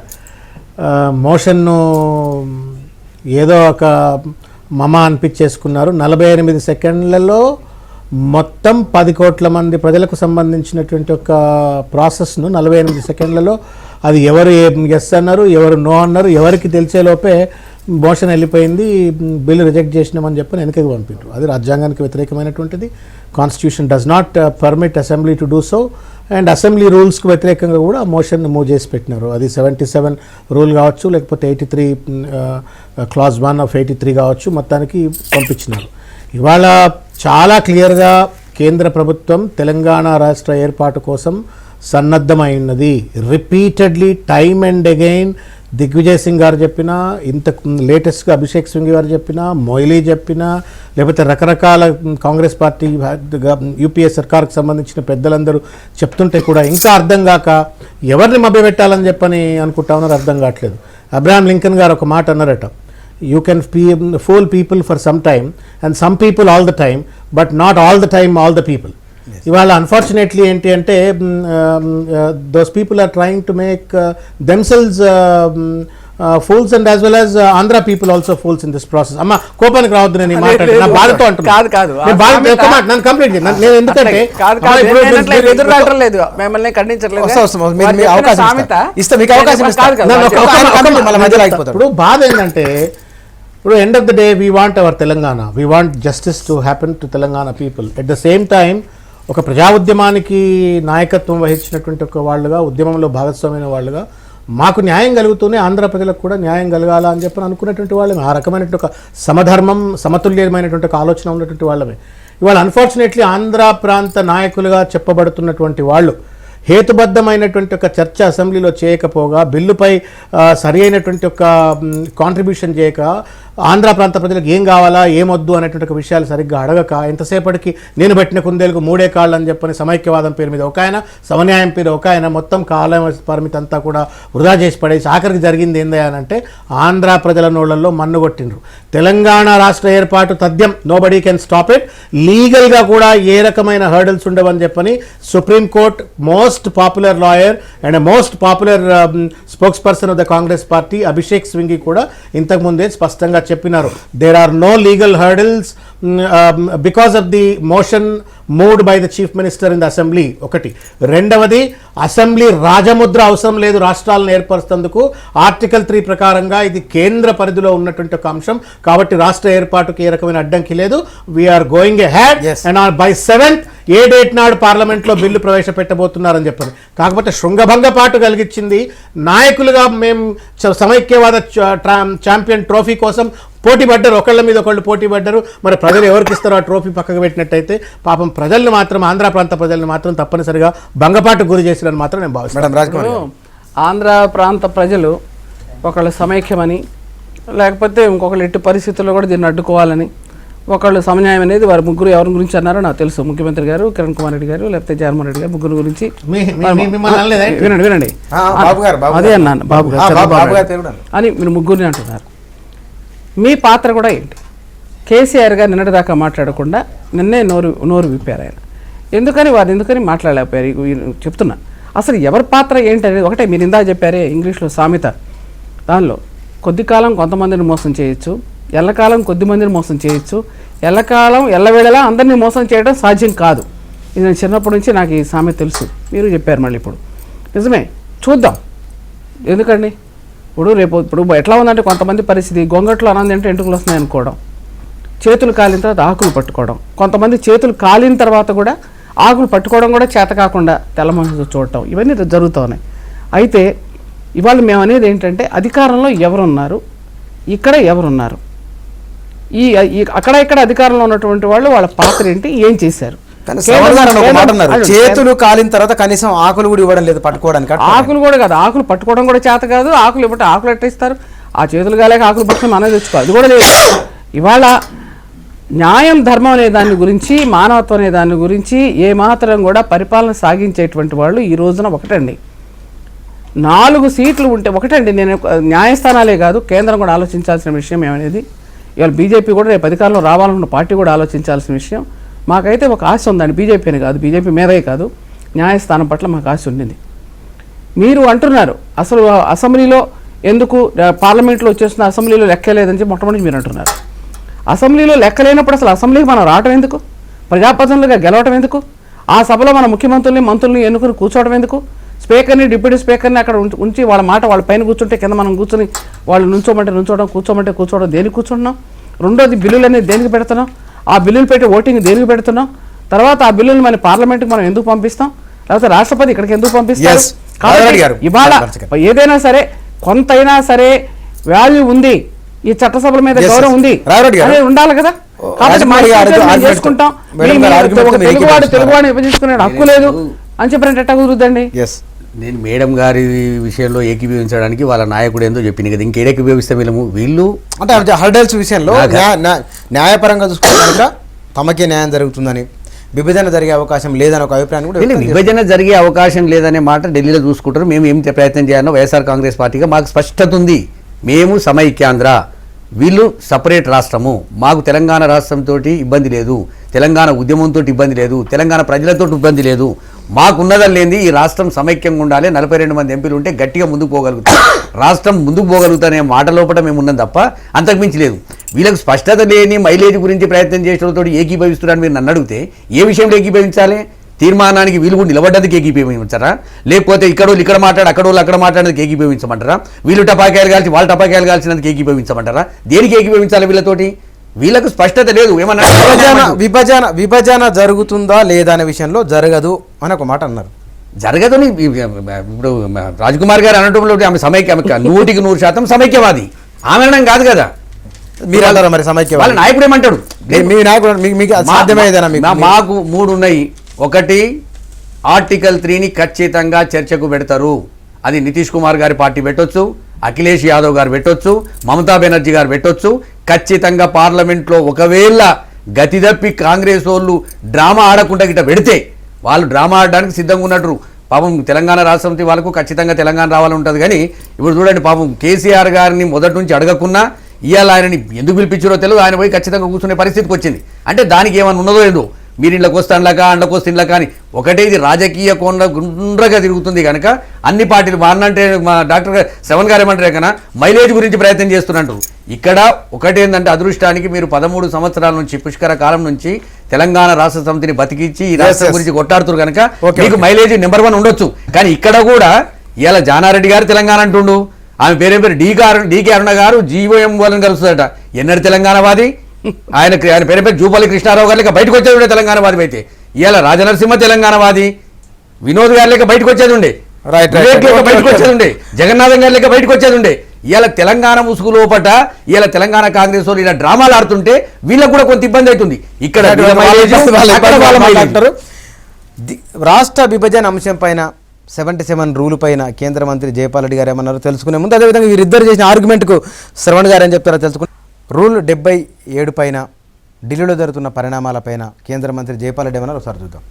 మోషన్ను ఏదో ఒక మమ అనిపించేసుకున్నారు. 48 సెకండ్లలో మొత్తం 10 కోట్ల మంది ప్రజలకు సంబంధించినటువంటి ఒక ప్రాసెస్ను 48 సెకండ్లలో అది ఎవరు ఎస్ అన్నారు, ఎవరు నో అన్నారు, ఎవరికి తెలిసేలోపే మోషన్ వెళ్ళిపోయింది, బిల్లు రిజెక్ట్ చేసినామని చెప్పి వెనకకి పంపించారు. అది రాజ్యాంగానికి వ్యతిరేకమైనటువంటిది. Constitution does not permit assembly to do so. And assembly రూల్స్కి వ్యతిరేకంగా కూడా మోషన్ మూవ్ చేసి పెట్టినారు. అది 77 రూల్ కావచ్చు, లేకపోతే 83 క్లాజ్ 1 ఆఫ్ 83 కావచ్చు, మొత్తానికి పంపించినారు. ఇవాళ చాలా క్లియర్గా కేంద్ర ప్రభుత్వం తెలంగాణ రాష్ట్ర ఏర్పాటు కోసం సన్నద్ధమైనది. Repeatedly time and again Digvijay Singh గారు చెప్పినా, ఇంత లేటెస్ట్గా అభిషేక్ సింగ్ గారు చెప్పినా, మొయిలీ చెప్పినా, లేకపోతే రకరకాల కాంగ్రెస్ పార్టీ యూపీఏ సర్కార్కి సంబంధించిన పెద్దలందరూ చెప్తుంటే కూడా ఇంకా అర్థం కాక ఎవరిని మభ్యపెట్టాలని చెప్పని అనుకుంటా ఉన్నారు, అర్థం కావట్లేదు. అబ్రహాం లింకన్ గారు ఒక మాట అన్నారట, you can fool people for some time and some people all the time, but not all the time all the people. ఇవాళ అన్ఫార్చునేట్లీ ఏంటి అంటే those people are trying to make themselves fools and as well as Andhra people also fools in this process. అమ్మ కోపానికి రావద్దు, నేను మాట్లాడుతున్నా నా బాధతో అంటున్నా. నన్ను కంప్లీట్ నేను ఎందుకంటే ఇప్పుడు బాధ ఏంటంటే, ఇప్పుడు end of the day we want hour Telangana, we want justice to happen to Telangana people. At the same time ఒక ప్రజా ఉద్యమానికి నాయకత్వం వహించినటువంటి ఒక వాళ్ళుగా, ఉద్యమంలో భాగస్వామైన వాళ్ళుగా మాకు న్యాయం కలుగుతూనే ఆంధ్ర ప్రజలకు కూడా న్యాయం కలగాల అని చెప్పి అనుకునేటువంటి వాళ్ళమే. ఆ రకమైనటువంటి ఒక సమధర్మం, సమతుల్యమైనటువంటి ఒక ఆలోచన ఉన్నటువంటి వాళ్ళమే. ఇవాళ అన్ఫార్చునేట్లీ ఆంధ్ర ప్రాంత నాయకులుగా చెప్పబడుతున్నటువంటి వాళ్ళు హేతుబద్ధమైనటువంటి ఒక చర్చ అసెంబ్లీలో చేయకపోగా, బిల్లుపై సరి అయినటువంటి ఒక కాంట్రిబ్యూషన్ చేయక, ఆంధ్ర ప్రాంత ప్రజలకు ఏం కావాలా ఏమొద్దు అనేటువంటి ఒక విషయాలు సరిగ్గా అడగక, ఎంతసేపటికి నేను పెట్టిన కుందేలకు మూడే కాళ్ళు అని చెప్పని సమైక్యవాదం పేరు మీద ఒక ఆయన, సమన్యాయం పేరు ఒక ఆయన, మొత్తం కాల పరిమితి అంతా కూడా వృధా చేసి పడేసి ఆఖరికి జరిగింది ఏంది అని అంటే ఆంధ్ర ప్రజల నోళ్లలో మన్ను కొట్టిండ్రు. తెలంగాణ రాష్ట్ర ఏర్పాటు తథ్యం, నోబడీ కెన్ స్టాప్ ఇట్. లీగల్గా కూడా ఏ రకమైన హర్డల్స్ ఉండవని చెప్పని supreme court most popular lawyer and most popular spokesperson of the Congress party Abhishek Singhvi కూడా ఇంతకుముందే స్పష్టంగా చెప్పినారు. There are no legal hurdles because of the motion moved by the chief minister in the assembly. ఒకటి. రెండవది, అసెంబ్లీ రాజముద్ర అవసరం లేదు రాష్ట్రాలను ఏర్పరుస్తేందుకు. ఆర్టికల్ 3 ప్రకారంగా ఇది కేంద్ర పరిధిలో ఉన్నటువంటి ఒక అంశం కాబట్టి రాష్ట్ర ఏర్పాటుకి ఏ రకమైన అడ్డంకి లేదు. We are going ahead and by 7th ఏ డేట్ నాడు పార్లమెంట్లో బిల్లు ప్రవేశపెట్టబోతున్నారని చెప్పని. కాకపోతే శృంగభంగపాటు కలిగించింది నాయకులుగా మేము సమైక్యవాద ఛాంపియన్ ట్రోఫీ కోసం పోటీ పడ్డారు, ఒకళ్ళ మీద ఒకళ్ళు పోటీ పడ్డారు. మరి ప్రజలు ఎవరికి ఇస్తారో ఆ ట్రోఫీ పక్కకు పెట్టినట్టయితే పాపం ప్రజల్ని మాత్రం, ఆంధ్ర ప్రాంత ప్రజల్ని మాత్రం తప్పనిసరిగా భంగపాటు గురి చేసిరని మాత్రం నేను భావిస్తున్నాను. ఆంధ్ర ప్రాంత ప్రజలు ఒకళ్ళు సమైక్యమని, లేకపోతే ఇంకొకళ్ళు ఎట్టి పరిస్థితుల్లో కూడా దీన్ని అడ్డుకోవాలని, ఒకళ్ళు సమన్యాయం అనేది వారు ముగ్గురు ఎవరి గురించి అన్నారో నాకు తెలుసు. ముఖ్యమంత్రి గారు, కిరణ్ కుమార్ రెడ్డి గారు, లేకపోతే జగన్మోహన్ రెడ్డి గారు, ముగ్గురు గురించి వినండి. అదే అన్నాను, బాబు గారు అని మీరు ముగ్గురిని అంటున్నారు. మీ పాత్ర కూడా ఏంటి? కేసీఆర్ గారు నిన్నటిదాకా మాట్లాడకుండా నిన్నే నోరు విప్పారు ఆయన. ఎందుకని మాట్లాడలేకపోయారు చెప్తున్నా. అసలు ఎవరి పాత్ర ఏంటి అనేది ఒకటే. మీరు ఇందా చెప్పారే ఇంగ్లీష్లో సామెత, దానిలో కొద్ది కాలం కొంతమందిని మోసం చేయొచ్చు, ఎల్లకాలం కొద్ది మందిని మోసం చేయొచ్చు, ఎల్లకాలం ఎల్లవేళలా అందరినీ మోసం చేయడం సాధ్యం కాదు. ఇది నేను చిన్నప్పటి నుంచి నాకు ఈ సామెత తెలుసు. మీరు చెప్పారు మళ్ళీ ఇప్పుడు. నిజమే, చూద్దాం. ఎందుకండి ఇప్పుడు ఎట్లా ఉందంటే కొంతమంది పరిస్థితి గొంగట్లో అనంది అంటే ఎంటుకలు వస్తున్నాయి అనుకోవడం, చేతులు కాలిన తర్వాత ఆకులు పట్టుకోవడం, కొంతమంది చేతులు కాలిన తర్వాత కూడా ఆకులు పట్టుకోవడం కూడా చేత కాకుండా తెల్ల మనసుతో చూడటం, ఇవన్నీ జరుగుతూ ఉన్నాయి. అయితే ఇవాళ మేము అనేది ఏంటంటే అధికారంలో ఎవరున్నారు, ఇక్కడ ఎవరున్నారు, అక్కడ ఇక్కడ అధికారంలో ఉన్నటువంటి వాళ్ళు వాళ్ళ పాత్ర ఏంటి, ఏం చేశారు. చేతులు కాలిన తర్వాత కనీసం ఆకులు కూడా ఇవ్వడం లేదు పట్టుకోవడానికి. ఆకులు కూడా కాదు, ఆకులు పట్టుకోవడం కూడా చేత కాదు. ఆకులు ఇవ్వటం, ఆకులు ఎట్టిస్తారు? ఆ చేతులు కాలేక ఆకులు పట్టుకుని మనం తెచ్చుకోవాలి, అది కూడా లేదు. ఇవాళ న్యాయం, ధర్మం అనే దాని గురించి, మానవత్వం అనే దాని గురించి ఏమాత్రం కూడా పరిపాలన సాగించేటువంటి వాళ్ళు ఈ రోజున ఒకటండి, 4 సీట్లు ఉంటే ఒకటండి. నేను న్యాయస్థానాలే కాదు, కేంద్రం కూడా ఆలోచించాల్సిన విషయం ఏమనేది. ఇవాళ బీజేపీ కూడా రేపు అధికారంలో రావాలన్న పార్టీ కూడా ఆలోచించాల్సిన విషయం. మాకైతే ఒక ఆశ ఉందండి, బీజేపీని కాదు, బీజేపీ మీదే కాదు, న్యాయస్థానం పట్ల మాకు ఆశ ఉండింది. మీరు అంటున్నారు అసలు అసెంబ్లీలో ఎందుకు, పార్లమెంట్లో వచ్చేస్తున్న అసెంబ్లీలో లెక్కలేదని చెప్పి మొట్టమొదటి మీరు అంటున్నారు. అసెంబ్లీలో లెక్కలేనప్పుడు అసలు అసెంబ్లీకి మనం రావటం ఎందుకు? ప్రజాప్రతినిధులుగా గెలవటం ఎందుకు? ఆ సభలో మన ముఖ్యమంత్రుల్ని, మంత్రుల్ని ఎన్నుకుని కూర్చోవడం ఎందుకు? స్పీకర్ని, డిప్యూటీ స్పీకర్ని అక్కడ ఉంచి వాళ్ళ మాట వాళ్ళ పైన కూర్చుంటే కింద మనం కూర్చొని వాళ్ళు నుంచోమంటే నుంచోవడం, కూర్చోమంటే కూర్చోవడం, దేనికి కూర్చుంటున్నాం? రెండోది బిల్లులు అనేది దేనికి పెడుతున్నాం? ఆ బిల్లులు పెట్టి ఓటింగ్ దేనికి పెడుతున్నాం? తర్వాత ఆ బిల్లులు మన పార్లమెంట్కి మనం ఎందుకు పంపిస్తాం? లేకపోతే రాష్ట్రపతి ఇక్కడికి ఎందుకు పంపిస్తాం? ఇవాళ ఏదైనా సరే కొంతైనా సరే వాల్యూ ఉంది, ఈ చట్టసభల మీద గౌరవం ఉంది, ఉండాలి కదా. చేసుకుంటాం, తెలుగువాడిని విభజించుకునే హక్కు లేదు అని చెప్పినట్టు ఎట్టా కుదురుద్దండి? నేను మేడం గారి విషయంలో ఏకీభవించడానికి వాళ్ళ నాయకుడు ఏందో చెప్పింది కదా, ఇంకేడేకీభవిస్తే వీళ్ళు అంటే హర్డల్స్ విషయంలో న్యాయపరంగా చూసుకుంటే కనుక తమకే న్యాయం జరుగుతుందని, విభజన జరిగే అవకాశం లేదని ఒక అభిప్రాయం కూడా. విభజన జరిగే అవకాశం లేదనే మాట ఢిల్లీలో చూసుకుంటారు. మేము ఏం ప్రయత్నం చేయాలో వైఎస్ఆర్ కాంగ్రెస్ పార్టీగా మాకు స్పష్టత ఉంది. మేము సమైక్యాంధ్ర, వీళ్ళు సపరేట్ రాష్ట్రము, మాకు తెలంగాణ రాష్ట్రంతో ఇబ్బంది లేదు, తెలంగాణ ఉద్యమంతో ఇబ్బంది లేదు, తెలంగాణ ప్రజలతో ఇబ్బంది లేదు. మాకున్నదని లేని ఈ రాష్ట్రం సమైక్యంగా ఉండాలి, 42 మంది ఎంపీలు ఉంటే గట్టిగా ముందుకు పోగలుగుతాం, రాష్ట్రం ముందుకు పోగలుగుతానే మాట లోపల మేము ఉన్నాం తప్ప అంతకుమించి లేదు. వీళ్ళకి స్పష్టత లేని మైలేజ్ గురించి ప్రయత్నం చేసేటతో ఏకీభవిస్తున్నారని మీరు నన్ను అడిగితే ఏ విషయంలో ఏకీభవించాలి? తీర్మానానికి వీళ్ళు కూడా నిలబడ్డది ఏకీభవించారా? లేకపోతే ఇక్కడ మాట్లాడి అక్కడ మాట్లాడేందుకు ఏకీభవించమంటారా? వీళ్ళు టపాకాయలు కాల్చి వాళ్ళు టపాకాయలు కాల్చినందుకు ఏకీభవించమంటారా? దేనికి ఏకీభవించాలి? వీళ్ళతోటి వీళ్ళకు స్పష్టత లేదు. ఏమన్నా విభజన జరుగుతుందా లేదా అనే విషయంలో జరగదు అని ఒక మాట అన్నారు. జరగదని ఇప్పుడు రాజ్కుమార్ గారు అనటంలో ఆమె సమైక్య 100% సమైక్యవాది, ఆమె అనడం కాదు కదా. మీరు అంటారా మరి సమైక్య వాళ్ళ నాయకుడు ఏమంటాడు? మీ నాయకుడు మీకు సాధ్యమేదేనా? మాకు 3 ఉన్నాయి. ఒకటి, ఆర్టికల్ 3ని ఖచ్చితంగా చర్చకు పెడతారు. అది నితీష్ కుమార్ గారి పార్టీ పెట్టొచ్చు, అఖిలేష్ యాదవ్ గారు పెట్టొచ్చు, మమతా బెనర్జీ గారు పెట్టొచ్చు. ఖచ్చితంగా పార్లమెంట్లో ఒకవేళ గతి తప్పి కాంగ్రెస్ వాళ్ళు డ్రామా ఆడకుండా గిట్ట పెడితే, వాళ్ళు డ్రామా ఆడడానికి సిద్ధంగా ఉన్నట్టు. పాపం తెలంగాణ రాష్ట్ర సమితి వాళ్ళకు ఖచ్చితంగా తెలంగాణ రావాలని ఉంటుంది. కానీ ఇప్పుడు చూడండి, పాపం కేసీఆర్ గారిని మొదటి నుంచి అడగకున్నా ఇవాళ ఆయనని ఎందుకు పిలిపించారో తెలియదు, ఆయన పోయి ఖచ్చితంగా కూర్చునే పరిస్థితికి వచ్చింది. అంటే దానికి ఏమైనా ఉన్నదో ఏదో, మీరు ఇంట్లోకి వస్తే అండ్లకి ఇంట్లో కానీ ఒకటే, ఇది రాజకీయ కోణ గుండ్రగా తిరుగుతుంది కనుక అన్ని పార్టీలు అంటే మా డాక్టర్ శ్రవణ్ గారు ఏమంటారు కన్నా మైలేజ్ గురించి ప్రయత్నం చేస్తున్నట్టు. ఇక్కడ ఒకటేందంటే అదృష్టానికి మీరు 13 సంవత్సరాల నుంచి పుష్కర కాలం నుంచి తెలంగాణ రాష్ట్ర సమితిని బతికించి ఈ రాష్ట్రం గురించి కొట్టాడుతున్నారు కనుక మీకు మైలేజ్ నెంబర్ 1 ఉండొచ్చు. కానీ ఇక్కడ కూడా ఇలా జానారెడ్డి గారు తెలంగాణ అంటుండు, ఆమె పేరు డీకే అరుణ గారు జీవోఎం వాళ్ళని కలుస్తుందట. ఎన్నడు తెలంగాణవాది? ఆయన పేరు జూపల్లి కృష్ణారావు గారు లెక్క బయటకు వచ్చేది ఉండే తెలంగాణవాది అయితే, ఇవాళ రాజనరసింహ తెలంగాణవాది, వినోద్ గారి లెక్క బయటకు వచ్చేది ఉండే, బయటకు వచ్చేది ఉండే, జగన్నాథం గారి లెక్క బయటకు వచ్చేది ఉండే. ఇవాళ తెలంగాణ ముసుగు లోపట ఇవాళ తెలంగాణ కాంగ్రెస్ వాళ్ళు ఇలా డ్రామాలు ఆడుతుంటే వీళ్ళకు కూడా కొంత ఇబ్బంది అవుతుంది. ఇక్కడ రాష్ట్ర విభజన అంశం పైన 77 రూల్ పైన కేంద్ర మంత్రి జయపాల్ రెడ్డి గారు ఏమన్నారు తెలుసుకునే ముందు, అదేవిధంగా వీరిద్దరు చేసిన ఆర్గ్యుమెంట్కు శ్రవణ్ గారు ఏం చెప్తారో తెలుసుకుని, రూల్ 77 పైన ఢిల్లీలో జరుగుతున్న పరిణామాలపైన కేంద్ర మంత్రి జయపాల్ రెడ్డి ఏమన్నారు ఒకసారి చూద్దాం.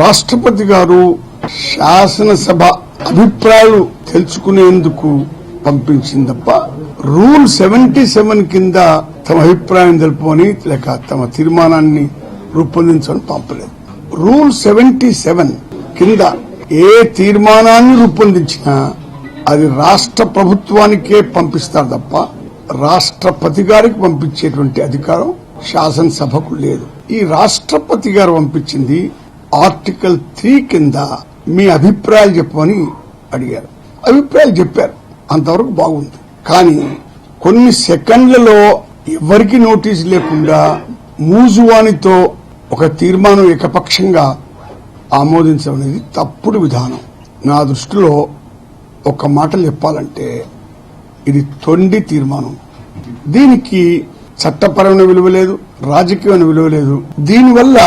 రాష్ట్రపతి గారు శాసనసభ అభిప్రాయాలు తెలుసుకునేందుకు పంపించింది తప్ప రూల్ 77 కింద తమ అభిప్రాయం తెలుపని లేక తమ తీర్మానాన్ని రూపొందించని పంపలేదు. రూల్ 77 కింద ఏ తీర్మానాన్ని రూపొందించినా అది రాష్ట్ర ప్రభుత్వానికే పంపిస్తారు తప్ప రాష్ట్రపతి గారికి పంపించేటువంటి అధికారం శాసనసభకు లేదు. ఈ రాష్ట్రపతి గారు పంపించింది ఆర్టికల్ 3 కింద మీ అభిప్రాయాలు చెప్పమని అడిగారు. అభిప్రాయాలు చెప్పారు, అంతవరకు బాగుంది. కానీ కొన్ని సెకండ్లలో ఎవరికి నోటీసు లేకుండా మూజువానితో ఒక తీర్మానం ఏకపక్షంగా ఆమోదించడం అనేది తప్పుడు విధానం. నా దృష్టిలో ఒక మాటలు చెప్పాలంటే ఇది తొండి తీర్మానం. దీనికి చట్టపరమైన విలువ లేదు, రాజకీయమైన విలువ లేదు. దీనివల్ల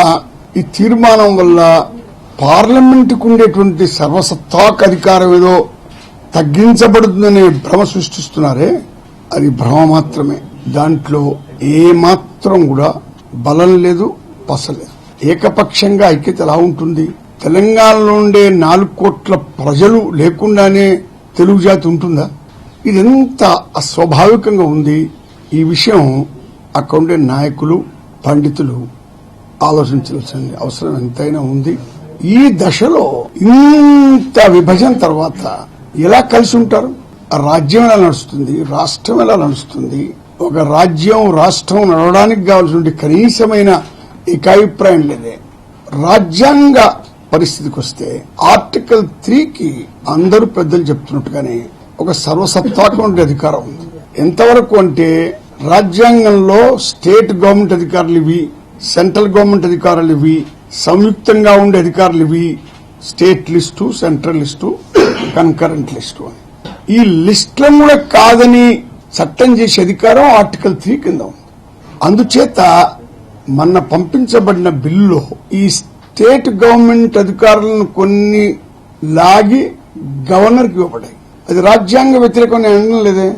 ఈ తీర్మానం వల్ల పార్లమెంటుకు ఉండేటువంటి సర్వసత్తాక అధికారం ఏదో తగ్గించబడుతుందనే భ్రమ సృష్టిస్తున్నారే, అది భ్రమ మాత్రమే. దాంట్లో ఏ మాత్రం కూడా బలం లేదు, పసలేదు. ఏకపక్షంగా ఐక్యత ఎలా ఉంటుంది? తెలంగాణలో ఉండే 4 కోట్ల ప్రజలు లేకుండానే తెలుగు జాతి ఉంటుందా? ఇదెంత అస్వాభావికంగా ఉంది. ఈ విషయం అక్కడ ఉండే నాయకులు, పండితులు ఆలోచించాల్సిన అవసరం ఎంతైనా ఉంది. ఈ దశలో ఇంత విభజన తర్వాత ఎలా కలిసి ఉంటారు? రాజ్యం ఎలా నడుస్తుంది? రాష్ట్రం ఎలా నడుస్తుంది? ఒక రాజ్యం, రాష్ట్రం నడవడానికి కావాల్సిన కనీసమైన ఏకాభిప్రాయం లేదే. రాజ్యాంగ పరిస్థితికి వస్తే ఆర్టికల్ 3కి అందరూ పెద్దలు చెప్తున్నట్టుగానే ఒక సర్వసత్తాకమైన అధికారం ఉంది. ఎంతవరకు అంటే రాజ్యాంగంలో స్టేట్ గవర్నమెంట్ అధికారులు ఇవి, సెంట్రల్ గవర్నమెంట్ అధికారులు ఇవి, సంయుక్తంగా ఉండే అధికారులు ఇవి, state list, central list, concurrent list అని. ఈ లిస్టులను కూడా కాదని చట్టం చేసే అధికారం ఆర్టికల్ 3 కింద ఉంది. అందుచేత మొన్న పంపించబడిన బిల్లులో ఈ స్టేట్ గవర్నమెంట్ అధికారులను కొన్ని లాగి గవర్నర్కి ఇవ్వబడ్డాయి. అది రాజ్యాంగ వ్యతిరేకం అనడం లేదే.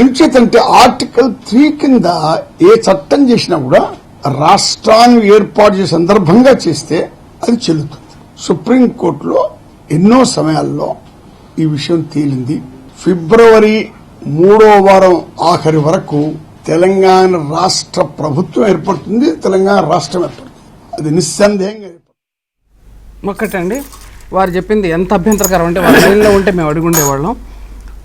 ఎందుచేతంటే ఆర్టికల్ 3 కింద ఏ చట్టం చేసినా కూడా రాష్ట్రాన్ని ఏర్పాటు చేసే సందర్భంగా చేస్తే అది చెల్లుతుంది. సుప్రీంకోర్టులో ఎన్నో సమయాల్లో ఈ విషయం తేలింది. ఫిబ్రవరి 3వ వారం ఆఖరి వరకు తెలంగాణ రాష్ట్ర ప్రభుత్వం ఏర్పడుతుంది, తెలంగాణ రాష్ట్రం ఏర్పడుతుంది. అది నిస్సందేహంగా ఏర్పడుతుంది. ఒక్కటండి, వారు చెప్పింది ఎంత అభ్యంతరకరం అంటే, వారు జైల్లో ఉంటే మేము అడుగుండేవాళ్ళం.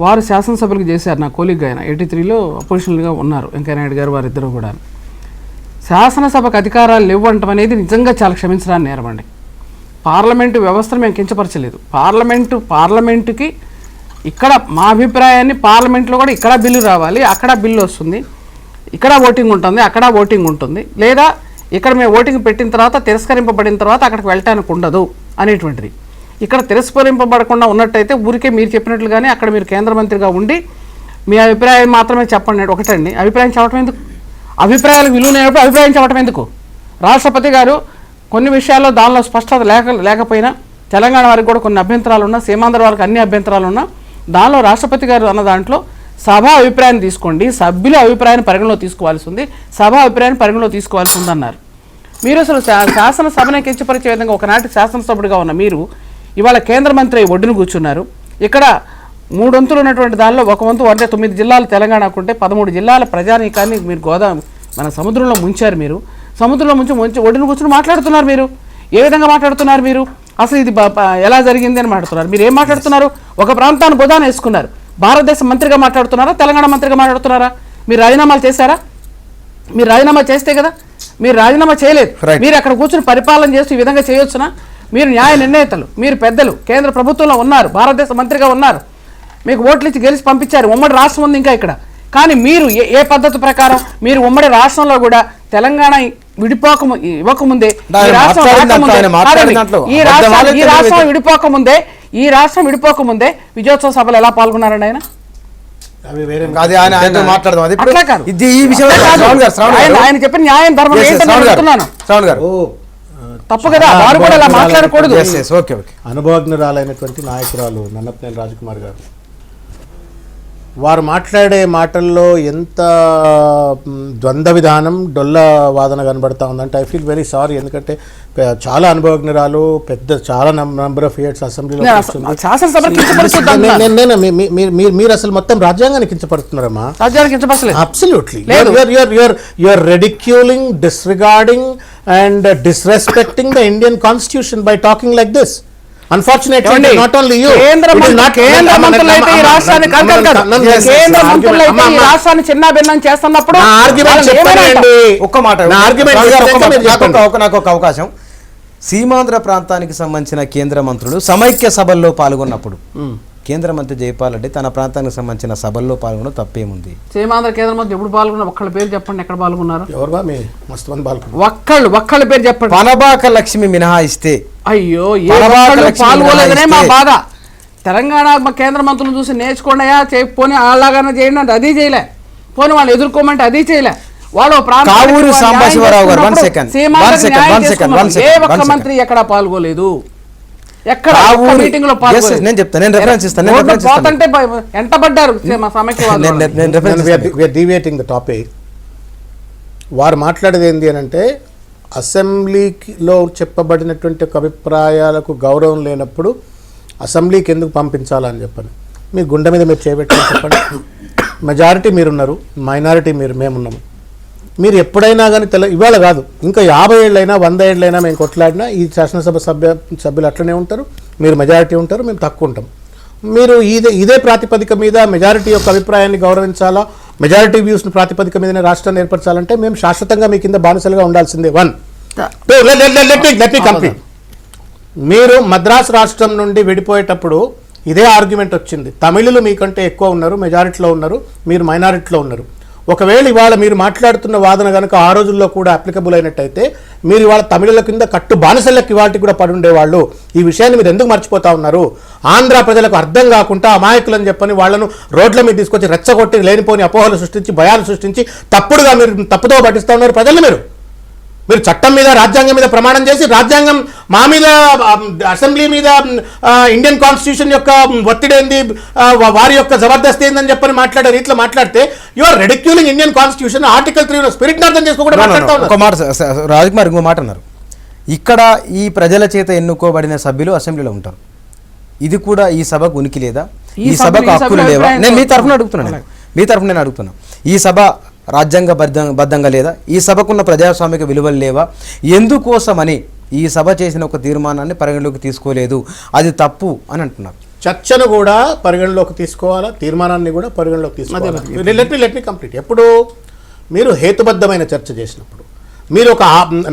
వారు శాసనసభలకు చేశారు. నా కోలీగ్ ఆయన 83లో అపోజిషన్గా ఉన్నారు, వెంకయ్యనాయుడు గారు, వారిద్దరూ కూడా. శాసనసభకు అధికారాలు ఇవ్వటం అనేది నిజంగా చాలా క్షమించడానికి నేరమండి. పార్లమెంటు వ్యవస్థను మేము కించపరచలేదు. పార్లమెంటుకి ఇక్కడ మా అభిప్రాయాన్ని పార్లమెంట్లో కూడా ఇక్కడ బిల్లు రావాలి, అక్కడ బిల్లు వస్తుంది, ఇక్కడ ఓటింగ్ ఉంటుంది, అక్కడ ఓటింగ్ ఉంటుంది, లేదా ఇక్కడ మేము ఓటింగ్ పెట్టిన తర్వాత తిరస్కరింపబడిన తర్వాత అక్కడికి వెళ్ళటానికి ఉండదు అనేటువంటిది. ఇక్కడ తిరస్కరింపబడకుండా ఉన్నట్టయితే ఊరికే మీరు చెప్పినట్లుగానే అక్కడ మీరు కేంద్ర మంత్రిగా ఉండి మీ అభిప్రాయం మాత్రమే చెప్పండి. ఒకటండి, అభిప్రాయం చెప్పడం ఎందుకు? అభిప్రాయాలకు విలువ లేనప్పుడు అభిప్రాయం చెప్పడం ఎందుకు? రాష్ట్రపతి గారు కొన్ని విషయాల్లో దానిలో స్పష్టత లేకపోయినా, తెలంగాణ వారికి కూడా కొన్ని అభ్యంతరాలు ఉన్నా, సీమాంధ్ర వారికి అన్ని అభ్యంతరాలు ఉన్నా, దానిలో రాష్ట్రపతి గారు అన్న దాంట్లో సభ అభిప్రాయాన్ని తీసుకోండి, సభ్యుల అభిప్రాయాన్ని పరిగణలో తీసుకోవాల్సి ఉంది, సభ అభిప్రాయాన్ని పరిగణలో తీసుకోవాల్సి ఉందన్నారు. మీరు అసలు శాసనసభనే కించపరిచే విధంగా ఒకనాటి శాసనసభ్యుడిగా ఉన్న మీరు ఇవాళ కేంద్ర మంత్రి ఒడ్డును కూర్చున్నారు. ఇక్కడ 3 వంతులు ఉన్నటువంటి దానిలో 1 వంతు అంటే 9 జిల్లాలు తెలంగాణకు ఉంటే 13 జిల్లాల ప్రజానీకాన్ని మీరు మన సముద్రంలో ముంచారు. మీరు సముద్రంలో ముంచి ఒడ్డును కూర్చుని మాట్లాడుతున్నారు. మీరు ఏ విధంగా మాట్లాడుతున్నారు? మీరు అసలు ఇది ఎలా జరిగింది అని మాట్లాడుతున్నారు. మీరు ఏం మాట్లాడుతున్నారు? ఒక ప్రాంతాన్ని బుధాన వేసుకున్నారు. భారతదేశ మంత్రిగా మాట్లాడుతున్నారా, తెలంగాణ మంత్రిగా మాట్లాడుతున్నారా? మీరు రాజీనామాలు చేశారా? మీరు రాజీనామా చేస్తే కదా, మీరు రాజీనామా చేయలేదు. మీరు అక్కడ కూర్చుని పరిపాలన చేస్తూ ఈ విధంగా చేయొచ్చునా? మీరు న్యాయ నిర్ణేతలు, మీరు పెద్దలు, కేంద్ర ప్రభుత్వంలో ఉన్నారు, భారతదేశ మంత్రిగా ఉన్నారు, మీకు ఓట్లు ఇచ్చి గెలిచి పంపించారు. ఉమ్మడి రాష్ట్రం ఉంది ఇంకా ఇక్కడ. కానీ మీరు ఏ పద్ధతి ప్రకారం మీరు ఉమ్మడి రాష్ట్రంలో కూడా తెలంగాణ ఇవ్వకముందే ఈ రాష్ట్రం విడిపోకముందే విజయోత్సవ సభలు ఎలా పాల్గొన్నారండి ఆయన? ఆయన చెప్పిన న్యాయం ధర్మం ఏంటన్నాను తప్పు కదా, వారు కూడా అలా మాట్లాడకూడదు. అనుభవజ్ఞురాలైనటువంటి నాయకురాలు నన్నపనేని రాజకుమార్ గారు వారు మాట్లాడే మాటల్లో ఎంత ద్వంద్వ విధానం, డొల్ల వాదన కనబడతా ఉందంటే ఐ ఫీల్ వెరీ సారీ. ఎందుకంటే చాలా అనుభవజ్ఞురాలు, చాలా నెంబర్ ఆఫ్ ఇయర్స్ అసెంబ్లీలో మీరు అసలు మొత్తం రాజ్యాంగాన్ని కించపడుతున్నారమ్మా. Absolutely you are ridiculing, disregarding and disrespecting the Indian constitution by talking like this. Unfortunately, not only you. కేంద్ర మంత్రులైతే ఈ రాష్ట్రాన్ని చిన్న భిన్నం చేస్తున్నప్పుడు నాకు ఒక అవకాశం. సీమాంధ్ర ప్రాంతానికి సంబంధించిన కేంద్ర మంత్రులు సమైక్య సభల్లో పాల్గొన్నప్పుడు కేంద్ర మంత్రి జైపాల్ రెడ్డి తన ప్రాంతానికి సంబంధించిన సభల్లో పాల్గొనడం తప్పేముంది? సీమాంధ్ర కేంద్ర మంత్రి ఎప్పుడు పాల్గొన్నారు? ఒక్కళ్ళ పేరు చెప్పండి, ఎక్కడ పాల్గొన్నారు? ఒక్కళ్ళ పేరు చెప్పండి. పనబాక లక్ష్మి మినహాయిస్తే అయ్యో పాల్గొలేదనే మా బాధ. తెలంగాణ కేంద్ర మంత్రులను చూసి నేర్చుకోండియా, పోనీ అలాగానే చేయండి అంటే అది చేయలే, పోనీ వాళ్ళు ఎదుర్కోమంటే అది చేయలే. వాళ్ళు ఏ ఒక్క మంత్రి ఎక్కడ పాల్గొలేదు, ఎక్కడ మీటింగ్ లో ఎంటబడ్డారు. వారు మాట్లాడేది ఏంటి అని అంటే, అసెంబ్లీలో చెప్పబడినటువంటి ఒక అభిప్రాయాలకు గౌరవం లేనప్పుడు అసెంబ్లీకి ఎందుకు పంపించాలని చెప్పని మీ గుండె మీద మీరు చేయబెట్టని చెప్పండి. మెజారిటీ మీరున్నారు, మైనారిటీ మేమున్నాము. మీరు ఎప్పుడైనా కానీ ఇవాళ కాదు, ఇంకా 50 ఏళ్ళైనా 100 ఏళ్ళైనా మేము కొట్లాడినా ఈ శాసనసభ సభ్యులు అట్లనే ఉంటారు. మీరు మెజారిటీ ఉంటారు, మేము తక్కువ ఉంటాం. మీరు ఇదే ప్రాతిపదిక మీద మెజారిటీ యొక్క అభిప్రాయాన్ని గౌరవించాలా, మెజారిటీ వ్యూస్ని ప్రాతిపదిక మీదనే రాష్ట్రాన్ని ఏర్పరచాలంటే మేము శాశ్వతంగా మీ కింద బానిసలుగా ఉండాల్సిందే. కంప్లీట్. మీరు మద్రాసు రాష్ట్రం నుండి విడిపోయేటప్పుడు ఇదే ఆర్గ్యుమెంట్ వచ్చింది. తమిళులు మీకంటే ఎక్కువ ఉన్నారు, మెజారిటీలో ఉన్నారు, మీరు మైనారిటీలో ఉన్నారు. ఒకవేళ ఇవాళ మీరు మాట్లాడుతున్న వాదన కనుక ఆ రోజుల్లో కూడా అప్లికబుల్ అయినట్టయితే మీరు ఇవాళ తమిళుల కింద కట్టు బానిసలకి ఇవాళకి కూడా పడి ఉండేవాళ్ళు. ఈ విషయాన్ని మీరు ఎందుకు మర్చిపోతా ఉన్నారు? ఆంధ్ర ప్రజలకు అర్థం కాకుండా అమాయకులని చెప్పని వాళ్ళను రోడ్ల మీద తీసుకొచ్చి రెచ్చగొట్టి లేనిపోని అపోహలు సృష్టించి, భయాలు సృష్టించి తప్పుడుగా మీరు తప్పుదో పట్టిస్తూ ఉన్నారు ప్రజలు. మీరు చట్టం మీద, రాజ్యాంగం మీద ప్రమాణం చేసి రాజ్యాంగం మా మీద, అసెంబ్లీ మీద ఇండియన్ కాన్స్టిట్యూషన్ యొక్క ఒత్తిడి ఏంది, వారి యొక్క జబర్దస్త్ ఏందని చెప్పని మాట్లాడే రీతిలో మాట్లాడితే you are ridiculing Indian constitution. Article 3 spirit అర్థం చేసుకోకుండా ఒక మాట రాజకుమార్ ఇంకో మాట అన్నారు. ఇక్కడ ఈ ప్రజల చేత ఎన్నుకోబడిన సభ్యులు అసెంబ్లీలో ఉంటారు. ఇది కూడా ఈ సభకు ఉనికి లేదా? ఈ సభకు హక్కులు లేవా? నేను మీ తరఫున అడుగుతున్నాను. ఈ సభ రాజ్యాంగబద్ధంగా లేదా? ఈ సభకున్న ప్రజాస్వామిక విలువలు లేవా? ఎందుకోసమని ఈ సభ చేసిన ఒక తీర్మానాన్ని పరిగణలోకి తీసుకోలేదు, అది తప్పు అని అంటున్నారు. చర్చను కూడా పరిగణలోకి తీసుకోవాలా, తీర్మానాన్ని కూడా పరిగణలోకి తీసుకోవాలి. Let me complete. ఎప్పుడు మీరు హేతుబద్ధమైన చర్చ చేసినప్పుడు, మీరు ఒక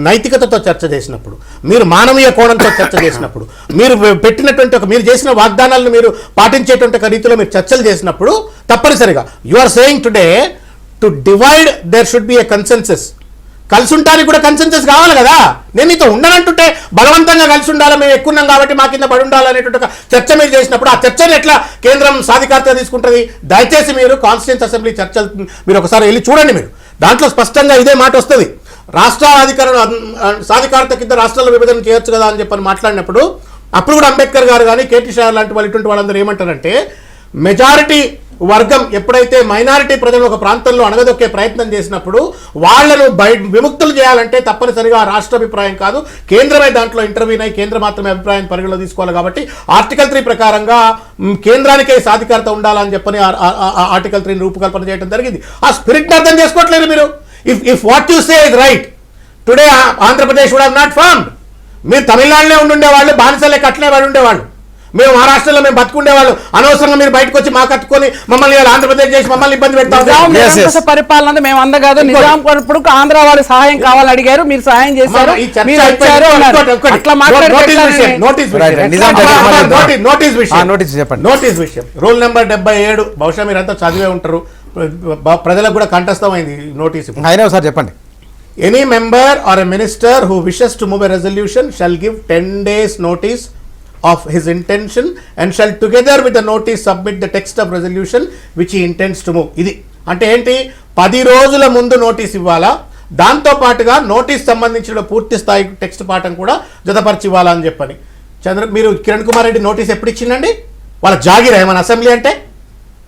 నైతికతతో చర్చ చేసినప్పుడు, మీరు మానవీయ కోణంతో చర్చ చేసినప్పుడు, మీరు పెట్టినటువంటి మీరు చేసిన వాగ్దానాలను మీరు పాటించేటువంటి ఒక రీతిలో మీరు చర్చలు చేసినప్పుడు తప్పనిసరిగా you are saying today to divide there should be a consensus. కలిసి ఉండడానికి కూడా కన్సెన్సస్ కావాలి కదా. నేను నీతో ఉండనంటుంటే బలవంతంగా కలిసి ఉండాలి, మేము ఎక్కువ ఉన్నాం కాబట్టి మా కింద పడి ఉండాలనేటువంటి ఒక చర్చ మీరు చేసినప్పుడు ఆ చర్చను ఎట్లా కేంద్రం సాధికారత తీసుకుంటుంది? దయచేసి మీరు కాన్స్టిట్యూన్స్ అసెంబ్లీ చర్చలు మీరు ఒకసారి వెళ్ళి చూడండి. మీరు దాంట్లో స్పష్టంగా ఇదే మాట వస్తుంది. సాధికారత కింద రాష్ట్రాల విభజన చేయొచ్చు కదా అని చెప్పని మాట్లాడినప్పుడు అప్పుడు కూడా అంబేద్కర్ గారు కానీ కేటీ షా లాంటి వాళ్ళు ఇటువంటి వాళ్ళందరూ ఏమంటారంటే, మెజారిటీ వర్గం ఎప్పుడైతే మైనారిటీ ప్రజలు ఒక ప్రాంతంలో అణగదొక్కే ప్రయత్నం చేసినప్పుడు వాళ్లను విముక్తులు చేయాలంటే తప్పనిసరిగా రాష్ట్ర అభిప్రాయం కాదు, కేంద్రమే దాంట్లో ఇంటర్వ్యూన్ అయి కేంద్రం మాత్రమే అభిప్రాయం పరిగణలో తీసుకోవాలి. కాబట్టి ఆర్టికల్ 3 ప్రకారంగా కేంద్రానికే సాధికారత ఉండాలని చెప్పని ఆర్టికల్ 3 రూపకల్పన చేయడం జరిగింది. ఆ స్పిరిట్ని అర్థం చేసుకోవట్లేదు మీరు. If what you say is right, today Andhra Pradesh would have not formed. మీరు తమిళనాడులో ఉండేవాళ్ళు, బానిసలే కట్లే వాడు ఉండేవాళ్ళు, మేము మహారాష్ట్రలో మేము బతుకుండేవాళ్ళు. అనవసరంగా మీరు బయటకు వచ్చి మా కట్టుకొని మమ్మల్ని ఆంధ్రప్రదేశ్ చేసి మమ్మల్ని ఇబ్బంది పెడతాం. పరిపాలన మేము అందగాదు. నిజాం ఇప్పుడు ఆంధ్ర వాళ్ళు సహాయం కావాలని అడిగారు, మీరు సహాయం చేశారు, మీరు వచ్చారు. నోటీస్ విషయం రూల్ నెంబర్ 77 బహుశా మీరంతా చదివే ఉంటారు, ప్రజలకు కూడా కంఠస్థమైంది నోటీస్. సార్ చెప్పండి. Any member or a minister who wishes to move a resolution shall give 10 days notice of his intention and shall together with the notice submit the text of resolution which he intends to move. ఇది అంటే ఏంటి? 10 రోజుల ముందు notice ఇవ్వాలా, దాంతో పాటుగా notice సంబంధించిన పూర్తి స్థాయి టెక్స్ట్ పాఠం కూడా జతపరిచి ఇవ్వాలని చెప్పని. మీరు కిరణ్ కుమార్ రెడ్డి నోటీస్ ఎప్పుడు ఇచ్చిందండి? వాళ్ళ జాగిరా ఏమన్నా అసెంబ్లీ అంటే?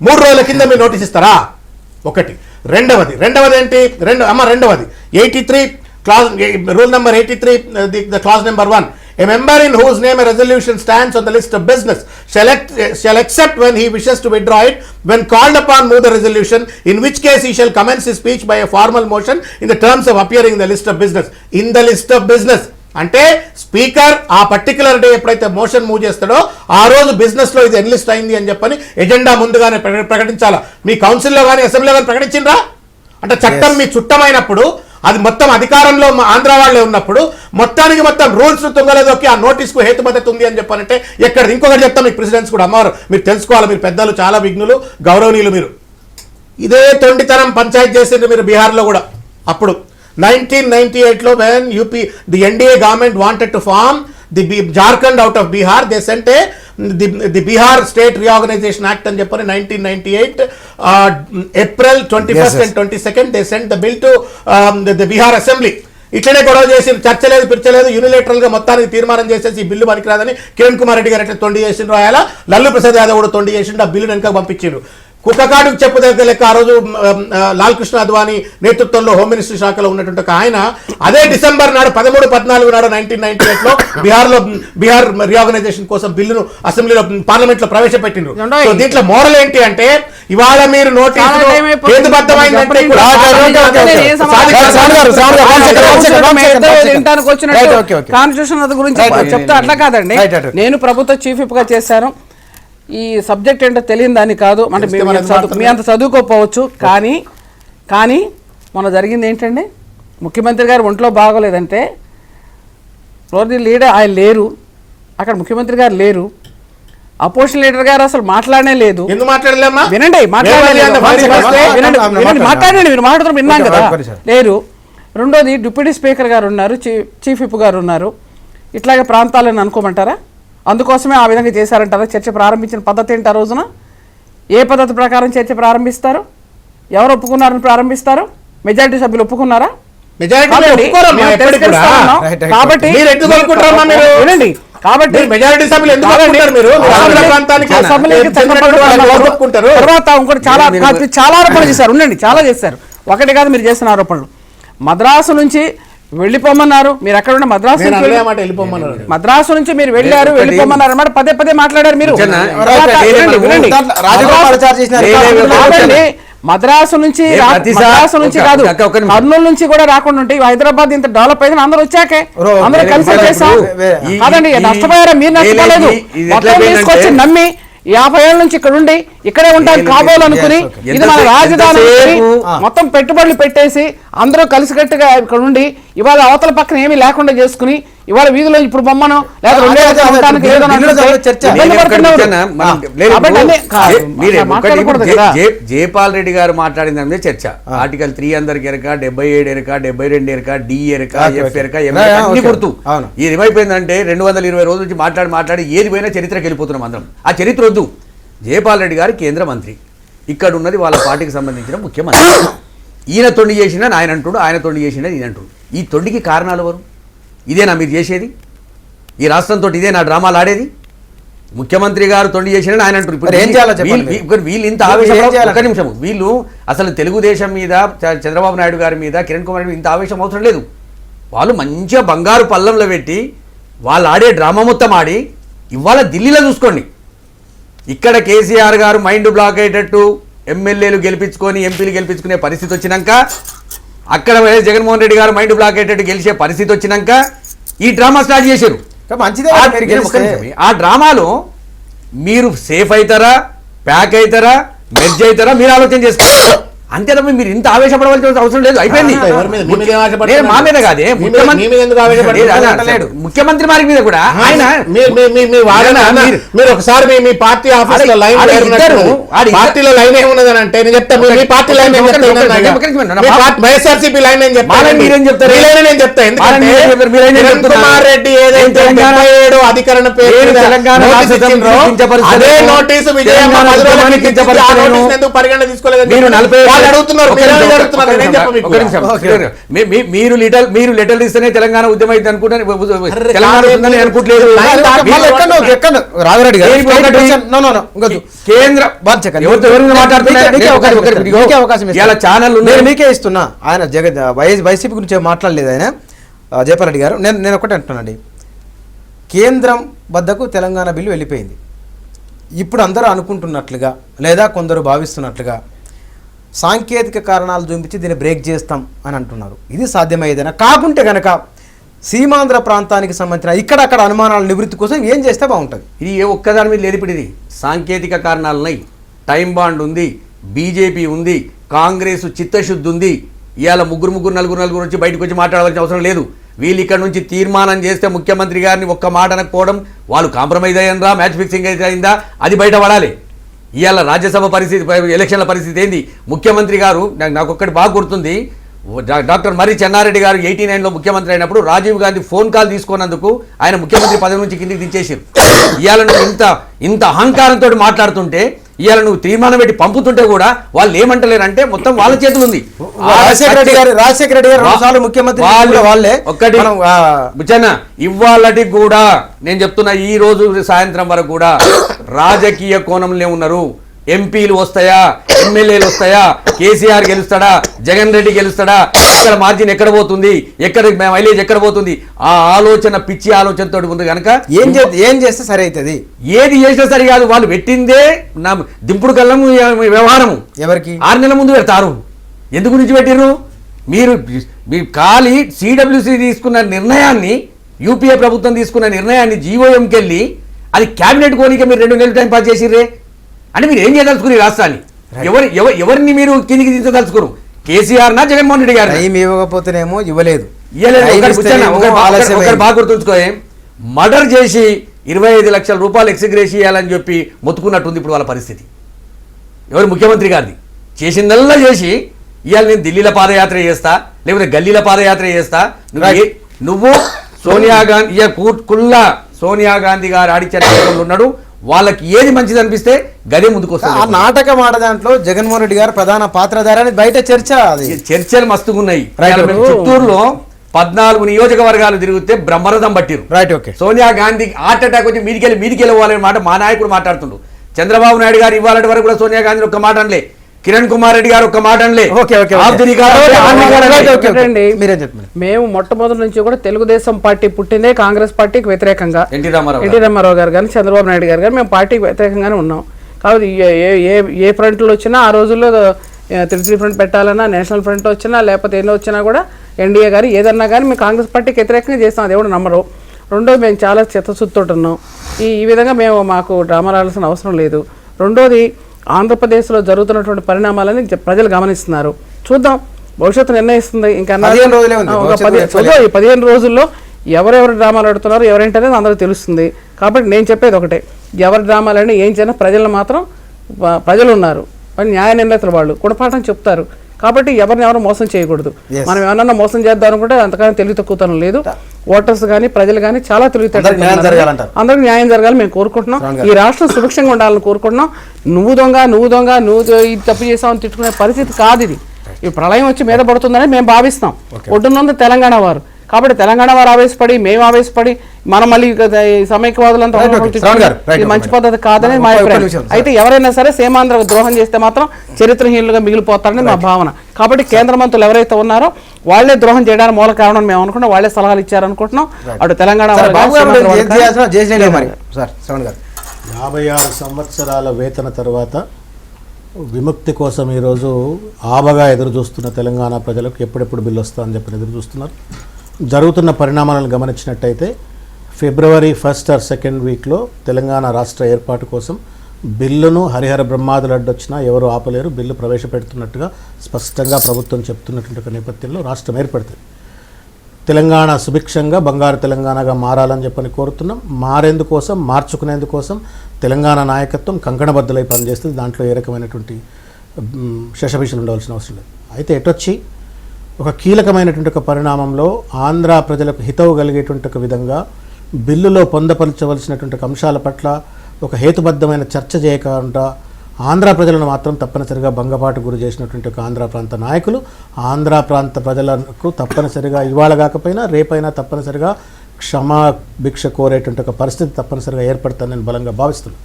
3 రోజుల కింద మీరు నోటీస్ ఇస్తారా? ఒకటి. రెండవది ఏంటి? రెండవది 83 clause rule number 83 the clause number 1. A member in whose name a resolution stands on the list of business shall accept when he wishes to withdraw it when called upon move the resolution, in which case he shall commence his speech by a formal motion in the terms of appearing in the list of business. In the list of business అంటే speaker ఆ particular day ఎప్పుడైతే motion move చేస్తాడో ఆ రోజు business లో ఇది enlist అయింది అని చెప్పని ఎజెండా ముందుగానే ప్రకటించాలా. మీ కౌన్సిల్లో కానీ అసెంబ్లీలో కానీ ప్రకటించిండ్రా? అంటే చట్టం మీ చుట్టమైనప్పుడు, అది మొత్తం అధికారంలో ఆంధ్ర వాళ్ళే ఉన్నప్పుడు మొత్తానికి మొత్తం రూల్స్ తుంగలేదొక్కి ఆ నోటీస్కు హేతుబద్ధత ఉంది అని చెప్పానంటే ఎక్కడ? ఇంకొకటి చెప్తాం, మీకు ప్రెసిడెంట్స్ కూడా అమ్మవారు మీరు తెలుసుకోవాలి, మీరు పెద్దలు చాలా విఘ్నులు గౌరవనీయులు. మీరు ఇదే తొండితనం పంచాయతీ చేసిండ్రు మీరు బీహార్లో కూడా. అప్పుడు 1998లో when the NDA government wanted to form the Jharkhand out of Bihar, they sent the Bihar State Reorganization Act అని చెప్పని 1998 April 21st and 22nd they sent the bill to the Bihar Assembly. ఇట్లనే గొడవ చేసి చర్చలేదు పిర్చలేదు, unilateral గా మొత్తానికి తీర్మానం చేసేసి ఈ బిల్లు పనికిరాదని కిరణ్ కుమార్ రెడ్డి గారు ఎట్లా తొండి చేసిండ్రు, రాయాలా లల్లు ప్రసాద్ యాదవ్ కూడా తొండి చేసిండు, ఆ బిల్లు వెనక పంపించిండ్రు. కుక్కకాడుకు చెప్పు దగ్గర లెక్క ఆ రోజు లాల్ కృష్ణ అద్వానీ నేతృత్వంలో హోమ్ మినిస్ట్రీ శాఖలో ఉన్నటువంటి ఒక ఆయన అదే డిసెంబర్ నాడు 13-14 నాడు 1998లో బీహార్ రీఆర్గనైజేషన్ కోసం బిల్లును అసెంబ్లీలో పార్లమెంట్ లో ప్రవేశపెట్టిండ్రు. దీంట్లో మోరల్ ఏంటి అంటే ఇవాళ మీరు నోటీస్ కాన్స్టిట్యూషన్ గురించి చెప్తా అట్లా కాదండి. నేను ప్రభుత్వ చీఫ్ విప్ గా చేశాను, ఈ సబ్జెక్ట్ ఏంటో తెలియని దాన్ని కాదు, అంటే మీ అంత చదువుకోకపోవచ్చు. కానీ మొన్న జరిగింది ఏంటండి, ముఖ్యమంత్రి గారు ఒంట్లో బాగోలేదంటే లీడర్ ఆయన లేరు, అక్కడ ముఖ్యమంత్రి గారు లేరు, అపోజిషన్ లీడర్ గారు అసలు మాట్లాడనే లేదు. వినండి మీరు మాట్లాడుతున్నారు విన్నాం కదా, లేరు. రెండోది డిప్యూటీ స్పీకర్ గారు ఉన్నారు, చీఫ్ విప్ గారు ఉన్నారు. ఇట్లాగే ప్రాంతాలను అనుకోమంటారా? అందుకోసమే ఆ విధంగా చేశారంటారా? చర్చ ప్రారంభించిన పద్ధతి ఏంటి? ఆ రోజున ఏ పద్ధతి ప్రకారం చర్చ ప్రారంభిస్తారు? ఎవరు ఒప్పుకున్నారని ప్రారంభిస్తారు? మెజారిటీ సభ్యులు ఒప్పుకున్నారా? కాబట్టి తర్వాత ఇంకోటి చాలా ఆరోపణలు చేశారు. ఉండండి, చాలా చేశారు, ఒకటి కాదు మీరు చేసిన ఆరోపణలు. మద్రాసు నుంచి వెళ్ళిపోమన్నారు, మీరు అక్కడ ఉన్న మద్రాసు నుంచి మీరు వెళ్ళారు, వెళ్ళిపోమన్నారు అన్నమాట పదే మాట్లాడారు మీరు. మద్రాసు నుంచి కాదు, కర్నూలు నుంచి కూడా రాకుండా ఉంటే హైదరాబాద్ ఇంత డెవలప్ అయింది అందరూ వచ్చాకే, అందరూ కలిసి చేశాం కాదండి. నష్టపోయారా? మీరు నష్టపోలేదు. మొత్తం తీసుకొచ్చి నమ్మి 50 ఏళ్ళ నుంచి ఇక్కడ ఉండి ఇక్కడే ఉంటాను కాబోలనుకుని ఇది మన రాజధాని మొత్తం పెట్టుబడులు పెట్టేసి అందరూ కలిసికట్టుగా ఇక్కడ ఉండి ఇవాళ అవతల పక్కన ఏమీ లేకుండా చేసుకుని ఇవాళ వీధిలో ఇప్పుడు బొమ్మను లేదా 2 ఏళ్ల క్రితం ఉండడానికి లేదని అంటే చర్చ. ఇబ్బంది పడుతున్నారు. కాబట్టి అదే కాదు, అట్లా మాట్లాడకూడదు కదా. జయపాల్ రెడ్డి గారు మాట్లాడిన దాని మీద చర్చ. ఆర్టికల్ 3 అందరికి ఎరక, 77 ఎరక, 72 ఎరక, డి ఎరక, ఎఫ్ ఎరక, అన్ని గుర్తు. ఇది ఏమైపోయిందంటే 220 రోజుల నుంచి మాట్లాడి ఏది పోయినా చరిత్రకి వెళ్ళిపోతున్నాం అందరం. ఆ చరిత్ర వద్దు. జయపాల్ రెడ్డి గారు కేంద్ర మంత్రి, ఇక్కడ ఉన్నది వాళ్ళ పార్టీకి సంబంధించిన ముఖ్యమంత్రి. ఈయన తొండి చేసిన ఆయన అంటుడు, ఆయన తొండి చేసిన ఈయన అంటుడు. ఈ తొండికి కారణాలు ఎవరు? ఇదేనా మీరు చేసేది? ఈ రాష్ట్రంతో ఇదేనా డ్రామాలు ఆడేది? ముఖ్యమంత్రి గారు తొండి చేసిన ఆయన అంటారు. ఇప్పుడు ఏం చేయాలో చెప్పండి. వీళ్ళు ఇంత ఆవేశం, ఒక్క నిమిషం, వీళ్ళు అసలు తెలుగుదేశం మీద, చంద్రబాబు నాయుడు గారి మీద, కిరణ్ కుమార్ మీద ఇంత ఆవేశం అవసరం లేదు. వాళ్ళు మంచిగా బంగారు పల్లంలో పెట్టి వాళ్ళు ఆడే డ్రామా మొత్తం ఆడి ఇవాళ ఢిల్లీలో చూసుకోండి. ఇక్కడ కేసీఆర్ గారు మైండ్ బ్లాక్ అయ్యేటట్టు ఎమ్మెల్యేలు గెలిపించుకొని ఎంపీలు గెలిపించుకునే పరిస్థితి వచ్చినాక, అక్కడ వైఎస్ జగన్మోహన్ రెడ్డి గారు మైండ్ బ్లాక్ అయ్యేటట్టు గెలిచే పరిస్థితి వచ్చినాక ఈ డ్రామా స్టార్ట్ చేశారు. మంచిదే. ఆ డ్రామాలో మీరు సేఫ్ అవుతారా, ప్యాక్ అవుతారా, మెర్జ్ అవుతారా మీరు ఆలోచన చేసుకోవాలి. అంతే తప్ప మీరు ఇంత ఆవేశపడవలసిన అవసరం లేదు. అయిపోయింది. మా మీద కాదే, ముఖ్యమంత్రి వారి మీద కూడా ఆయన మీరు ఒకసారి మీ పార్టీ ఆఫీస్ లో లైన్ పార్టీలో లైన్ ఏమున్నదని అంటే నేను చెప్తాను. మీ పార్టీ లైన్ వైఎస్ఆర్సీపీ లైన్ ఏం చెప్తాను, మీరేం చెప్తారు? నేను చెప్తాను. కుమార్ రెడ్డి ఏదైతే 77 అధికరణ పేరు అదే నోటీసు విజయమ్మ ఎందుకు పరిగణన తీసుకోలేదు మీరు లెటర్ ఇస్తేనే తెలంగాణ ఉద్యమం అయితే అనుకుంటారు. రాఘరెడ్డి గారు కేంద్ర ఛానల్ మీకే ఇస్తున్నా. ఆయన వైసీపీ గురించి మాట్లాడలేదు ఆయన. జయపాల్ రెడ్డి గారు నేను ఒకటి అంటున్నానండి, కేంద్రం వద్దకు తెలంగాణ బిల్లు వెళ్ళిపోయింది. ఇప్పుడు అందరూ అనుకుంటున్నట్లుగా లేదా కొందరు భావిస్తున్నట్లుగా సాంకేతిక కారణాలు చూపించి దీన్ని బ్రేక్ చేస్తాం అని అంటున్నారు. ఇది సాధ్యమయ్యేదైనా కాకుంటే కనుక సీమాంధ్ర ప్రాంతానికి సంబంధించిన ఇక్కడక్కడ అనుమానాల నివృత్తి కోసం ఏం చేస్తే బాగుంటుంది? ఇది ఏ ఒక్కదాని మీద లేదు. ఇప్పుడు ఇది సాంకేతిక కారణాలున్నాయి, టైం బాండ్ ఉంది, బీజేపీ ఉంది, కాంగ్రెస్ చిత్తశుద్ధి ఉంది. ఇవాళ ముగ్గురు నలుగురు వచ్చి బయటకు వచ్చి మాట్లాడవలసిన అవసరం లేదు. వీళ్ళు ఇక్కడ నుంచి తీర్మానం చేస్తే ముఖ్యమంత్రి గారిని ఒక్క మాట అనకపోవడం, వాళ్ళు కాంప్రమైజ్ అయ్యిందా, మ్యాచ్ ఫిక్సింగ్ అయిందా, అది బయట పడాలి. ఇవాళ రాజ్యసభ పరిస్థితి, ఎలక్షన్ల పరిస్థితి ఏంది? ముఖ్యమంత్రి గారు నాకు ఒక్కటి బాగా గుర్తుంది, డాక్టర్ మర్రి చెన్నారెడ్డి గారు 89లో ముఖ్యమంత్రి అయినప్పుడు రాజీవ్ గాంధీ ఫోన్ కాల్ తీసుకున్నందుకు ఆయన ముఖ్యమంత్రి పదవి నుంచి కిందికి దించేసారు. ఇవాళ నువ్వు ఇంత అహంకారంతో మాట్లాడుతుంటే, ఇవాళ నువ్వు తీర్మానం పెట్టి పంపుతుంటే కూడా వాళ్ళు ఏమంటలేరంటే మొత్తం వాళ్ళ చేతులు ఉంది. రాజశేఖర రెడ్డి గారు ముఖ్యమంత్రి వాళ్ళే. ఒక్కటి బుచ్చన్న, ఇవాళటి కూడా నేను చెప్తున్నా, ఈ రోజు సాయంత్రం వరకు కూడా రాజకీయ కోణంలో ఉన్నారు. ఎంపీలు వస్తాయా, ఎమ్మెల్యేలు వస్తాయా, కేసీఆర్ గెలుస్తాడా, జగన్ రెడ్డి గెలుస్తాడా, ఇక్కడ మార్జిన్ ఎక్కడ పోతుంది, ఎక్కడ మైలేజ్ ఎక్కడ పోతుంది, ఆ ఆలోచన పిచ్చి ఆలోచనతో ఉంది కనుక ఏం చేస్తే సరే అవుతుంది. ఏది చేసినా సరి కాదు. వాళ్ళు పెట్టిందే నా దింపుడు కళ్ళం వ్యవహారము. ఎవరికి 6 నెలల ముందు పెడతారు. ఎందుకు గురించి పెట్టిర్రు? మీరు ఖాళీ సిడబ్ల్యూసీ తీసుకున్న నిర్ణయాన్ని, యూపీఏ ప్రభుత్వం తీసుకున్న నిర్ణయాన్ని జీవోఎంకి వెళ్ళి అది క్యాబినెట్ కోనిక మీరు 2 నెలలు టైం పాస్ చేసిర్రే. అంటే మీరు ఏం చేయదలుచుకుని రాష్ట్రాన్ని ఎవరిని మీరు కిందికి దించదలుచుకోరు? కేసీఆర్ నా జగన్మోహన్ రెడ్డి గారు? ఏమి ఇవ్వకపోతేనేమో ఇవ్వలేదు. బాగా గుర్తుంచుకో, మర్డర్ చేసి 25 లక్షల రూపాయలు ఎక్స్గ్రేష్ చేయాలని చెప్పి మొత్తుకున్నట్టుంది ఇప్పుడు వాళ్ళ పరిస్థితి. ఎవరు? ముఖ్యమంత్రి గారిది. చేసిందల్లా చేసి ఇవాళ నేను ఢిల్లీలో పాదయాత్ర చేస్తా, లేకపోతే గల్లీలో పాదయాత్ర చేస్తా. నువ్వు సోనియా గాంధీ కుల్లా సోనియా గాంధీ గారు ఆడిచ్చిన ఉన్నాడు. వాళ్ళకి ఏది మంచిది అనిపిస్తే గదే ముందుకు వస్తుంది. ఆ నాటకం ఆడ దాంట్లో జగన్మోహన్ రెడ్డి గారు ప్రధాన పాత్రధారని బయట చర్చ. చర్చలు మస్తుగున్నాయి. చిత్తూరులో 14 నియోజకవర్గాలు తిరిగితే బ్రహ్మరథం పట్టిరు. Right, okay. Sonia Gandhi heart attack వచ్చి మీదికి వెళ్ళాలనే మాట మా నాయకుడు మాట్లాడుతుండు. చంద్రబాబు నాయుడు గారు ఇవాళ వరకు కూడా సోనియా గాంధీ ఒక్క మాట అనలే, కిరణ్ కుమార్ రెడ్డి గారు ఒక్క మాట అనలే. మేము మొట్టమొదటి నుంచి కూడా తెలుగుదేశం పార్టీ పుట్టిందే కాంగ్రెస్ పార్టీకి వ్యతిరేకంగా. ఎన్టీ రామారావు గారు కానీ చంద్రబాబు నాయుడు గారు కానీ మేము పార్టీకి వ్యతిరేకంగానే ఉన్నాం. కాబట్టి ఏ ఫ్రంట్లో వచ్చినా ఆ రోజుల్లో 3 ఫ్రంట్ పెట్టాలన్నా, నేషనల్ ఫ్రంట్ వచ్చినా లేకపోతే ఎన్నో వచ్చినా కూడా ఎన్డీఏ గారు ఏదన్నా కానీ మేము కాంగ్రెస్ పార్టీకి వ్యతిరేకంగా చేస్తాం. అది ఎవరు నమ్మరు. రెండోది, మేము చాలా చిత్తశుద్ధితో ఉన్నాం. ఈ విధంగా మాకు డ్రామాలు ఆడాల్సిన అవసరం లేదు. రెండోది, ఆంధ్రప్రదేశ్లో జరుగుతున్నటువంటి పరిణామాలని ప్రజలు గమనిస్తున్నారు. చూద్దాం, భవిష్యత్తు నిర్ణయిస్తుంది. ఇంకా 15 రోజుల్లో ఎవరెవరు డ్రామాలు ఆడుతున్నారో ఎవరేంటనేది అందరికీ తెలుస్తుంది. కాబట్టి నేను చెప్పేది ఒకటే, ఎవరి డ్రామాలని ఏం చేయాలి, ప్రజలు మాత్రం ప్రజలు ఉన్నారు, న్యాయ నిర్ణేతలు వాళ్ళు గుణపాఠం చెప్తారు. కాబట్టి ఎవరిని ఎవరు మోసం చేయకూడదు. మనం ఏమన్నా మోసం చేద్దాం అనుకుంటే అంతకన్నా తెలివి తక్కువతనం లేదు. ఓటర్స్ కానీ ప్రజలు కానీ చాలా తెలివితేటలు, అందరికీ న్యాయం జరగాలి మేము కోరుకుంటున్నాం. ఈ రాష్ట్రం సుభిక్షంగా ఉండాలని కోరుకుంటున్నాం. నువ్వు దొంగ నువ్వు ఇది తప్పు చేసామని తిట్టుకునే పరిస్థితి కాదు ఇది. ఈ ప్రళయం వచ్చి మీద పడుతుందని మేము భావిస్తాం. ఒడ్డునందు తెలంగాణ వారు, కాబట్టి తెలంగాణ వారు ఆవేశపడి మేము ఆవేశపడి మనం మళ్ళీ సమైక్యవాదులంతా ఇది మంచి పద్ధతి కాదని మా అభిప్రాయం. అయితే ఎవరైనా సరే సీమాంధ్రకు ద్రోహం చేస్తే మాత్రం చరిత్రహీనులుగా మిగిలిపోతారని మా భావన. కాబట్టి కేంద్ర మంత్రులు ఎవరైతే ఉన్నారో వాళ్లే ద్రోహం చేయడానికి మూల కారణం మేము అనుకుంటున్నాం, వాళ్లే సలహాలు ఇచ్చారనుకుంటున్నాం. అటు తెలంగాణ 56 సంవత్సరాల వేతన తర్వాత విముక్తి కోసం ఈరోజు ఆబగా ఎదురు చూస్తున్న తెలంగాణ ప్రజలకు ఎప్పుడెప్పుడు బిల్లు వస్తా అని చెప్పి ఎదురు చూస్తున్నారు. జరుగుతున్న పరిణామాలను గమనించినట్టయితే ఫిబ్రవరి 1st or 2nd వీక్లో తెలంగాణ రాష్ట్ర ఏర్పాటు కోసం బిల్లును హరిహర బ్రహ్మాదులు అడ్డొచ్చినా ఎవరు ఆపలేరు, బిల్లు ప్రవేశపెడుతున్నట్టుగా స్పష్టంగా ప్రభుత్వం చెప్తున్నటువంటి నేపథ్యంలో రాష్ట్రం ఏర్పడుతుంది. తెలంగాణ సుభిక్షంగా బంగారు తెలంగాణగా మారాలని చెప్పని కోరుతున్నాం. మారేందుకోసం, మార్చుకునేందుకోసం తెలంగాణ నాయకత్వం కంకణబద్దులై పనిచేస్తుంది. దాంట్లో ఏ రకమైనటువంటి శషభిషలు ఉండవలసిన అవసరం లేదు. అయితే ఎటొచ్చి ఒక కీలకమైనటువంటి ఒక పరిణామంలో ఆంధ్ర ప్రజలకు హితవు కలిగేటువంటి ఒక విధంగా బిల్లులో పొందపరచవలసినటువంటి అంశాల పట్ల ఒక హేతుబద్ధమైన చర్చ చేయకుండా ఆంధ్ర ప్రజలను మాత్రం తప్పనిసరిగా భంగపాటు గురి చేసినటువంటి ఒక ఆంధ్ర ప్రాంత నాయకులు ఆంధ్ర ప్రాంత ప్రజలకు తప్పనిసరిగా ఇవాళ కాకపోయినా రేపైనా తప్పనిసరిగా క్షమాభిక్ష కోరేటువంటి ఒక పరిస్థితి తప్పనిసరిగా ఏర్పడుతుందని నేను బలంగా భావిస్తున్నాను.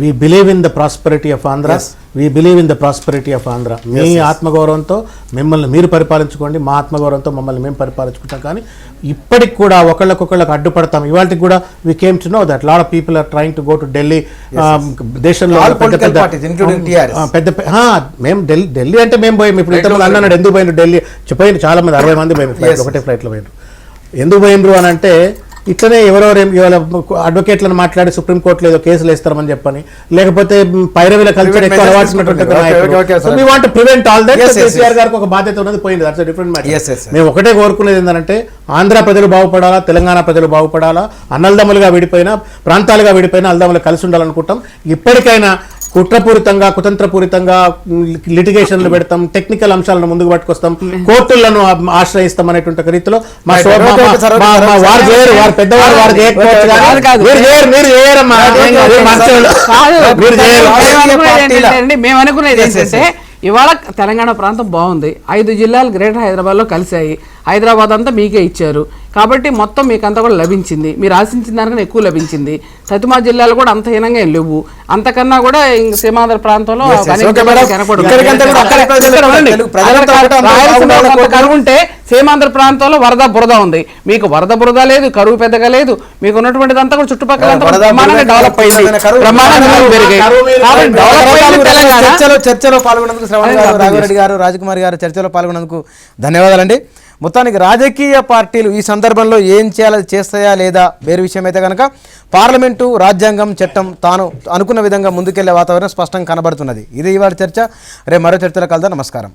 We believe in the prosperity of Andhra, we believe in the prosperity of Andhra. మీ ఆత్మగౌరవంతో మిమ్మల్ని మీరు పరిపాలించుకోండి, మా ఆత్మగౌరవంతో మమ్మల్ని మేము పరిపాలించుకుంటాం. కానీ ఇప్పటికి కూడా ఒకళ్ళకొకళ్ళకి అడ్డుపడతాం. ఇవాళకి కూడా we came to know that lot of people are trying to go to Delhi. దేశంలో మేము ఢిల్లీ అంటే మేము పోయాం. ఇప్పుడు ఇంతమంది అన్నాడు ఎందుకు పోయినారు ఢిల్లీ చెప్పారు, చాలా మంది 60 మంది పోయినారు, ఒకటే ఫ్లైట్లో పోయినారు. ఎందుకు పోయినరు అని అంటే ఇట్లనే ఎవరెవరు ఇవాళ అడ్వకేట్లను మాట్లాడి సుప్రీంకోర్టులో ఏదో కేసులు వేస్తారని చెప్పని, లేకపోతే పైరవీల కల్చర్ ఎక్కువ అలవాటు ప్రివెంట్ ఆల్ దట్. కేసీఆర్ గారికి ఒక బాధ్యత ఉన్నది, పోయింది. That's different matter. మేము ఒకటే కోరుకునేది ఏంటంటే ఆంధ్ర ప్రజలు బాగుపడాలా, తెలంగాణ ప్రజలు బాగుపడాలా, అన్నల్దమ్ములుగా విడిపోయినా ప్రాంతాలుగా విడిపోయినా అన్నదమ్ములు కలిసి ఉండాలనుకుంటాం. ఇప్పటికైనా కుట్రపూరితంగా కుతంత్రపూరితంగా లిటిగేషన్లు పెడతాం, టెక్నికల్ అంశాలను ముందుకు పట్టుకొస్తాం, కోర్టులను ఆశ్రయిస్తాం అనేటువంటి ఒక రీతిలో వారు పెద్దవారు వారు మేము అనుకునేది ఏంటంటే ఇవాళ తెలంగాణ ప్రాంతం బాగుంది, 5 జిల్లాలు గ్రేటర్ హైదరాబాద్లో కలిశాయి, హైదరాబాద్ అంతా మీకే ఇచ్చారు. కాబట్టి మొత్తం మీకు అంతా కూడా లభించింది, మీరు ఆశించిన దానికన్నా ఎక్కువ లభించింది. సతుమా జిల్లాలు కూడా అంత హీనంగా లేవు, అంతకన్నా కూడా సీమాంధ్ర ప్రాంతంలో ఉంటే సీమాంధ్ర ప్రాంతంలో వరద బురద ఉంది, మీకు వరద బురద లేదు, కరువు పెద్దగా లేదు, మీకు ఉన్నటువంటిది అంతా కూడా చుట్టుపక్కల డెవలప్ అయింది, చర్చలో పాల్గొన్నందుకు రాఘవరెడ్డి గారు, రాజకుమారి గారు చర్చలో పాల్గొన్నందుకు ధన్యవాదాలండి. మొత్తానికి రాజకీయ పార్టీలు ఈ సందర్భంలో ఏం చేస్తాయా లేదా వేరే విషయం అయితే కనుక పార్లమెంటు, రాజ్యాంగం, చట్టం తాను అనుకున్న విధంగా ముందుకెళ్లే వాతావరణం స్పష్టంగా కనబడుతున్నది. ఇది ఇవాళ చర్చ. రేపు మరో చర్చలో కలుద్దాం. నమస్కారం.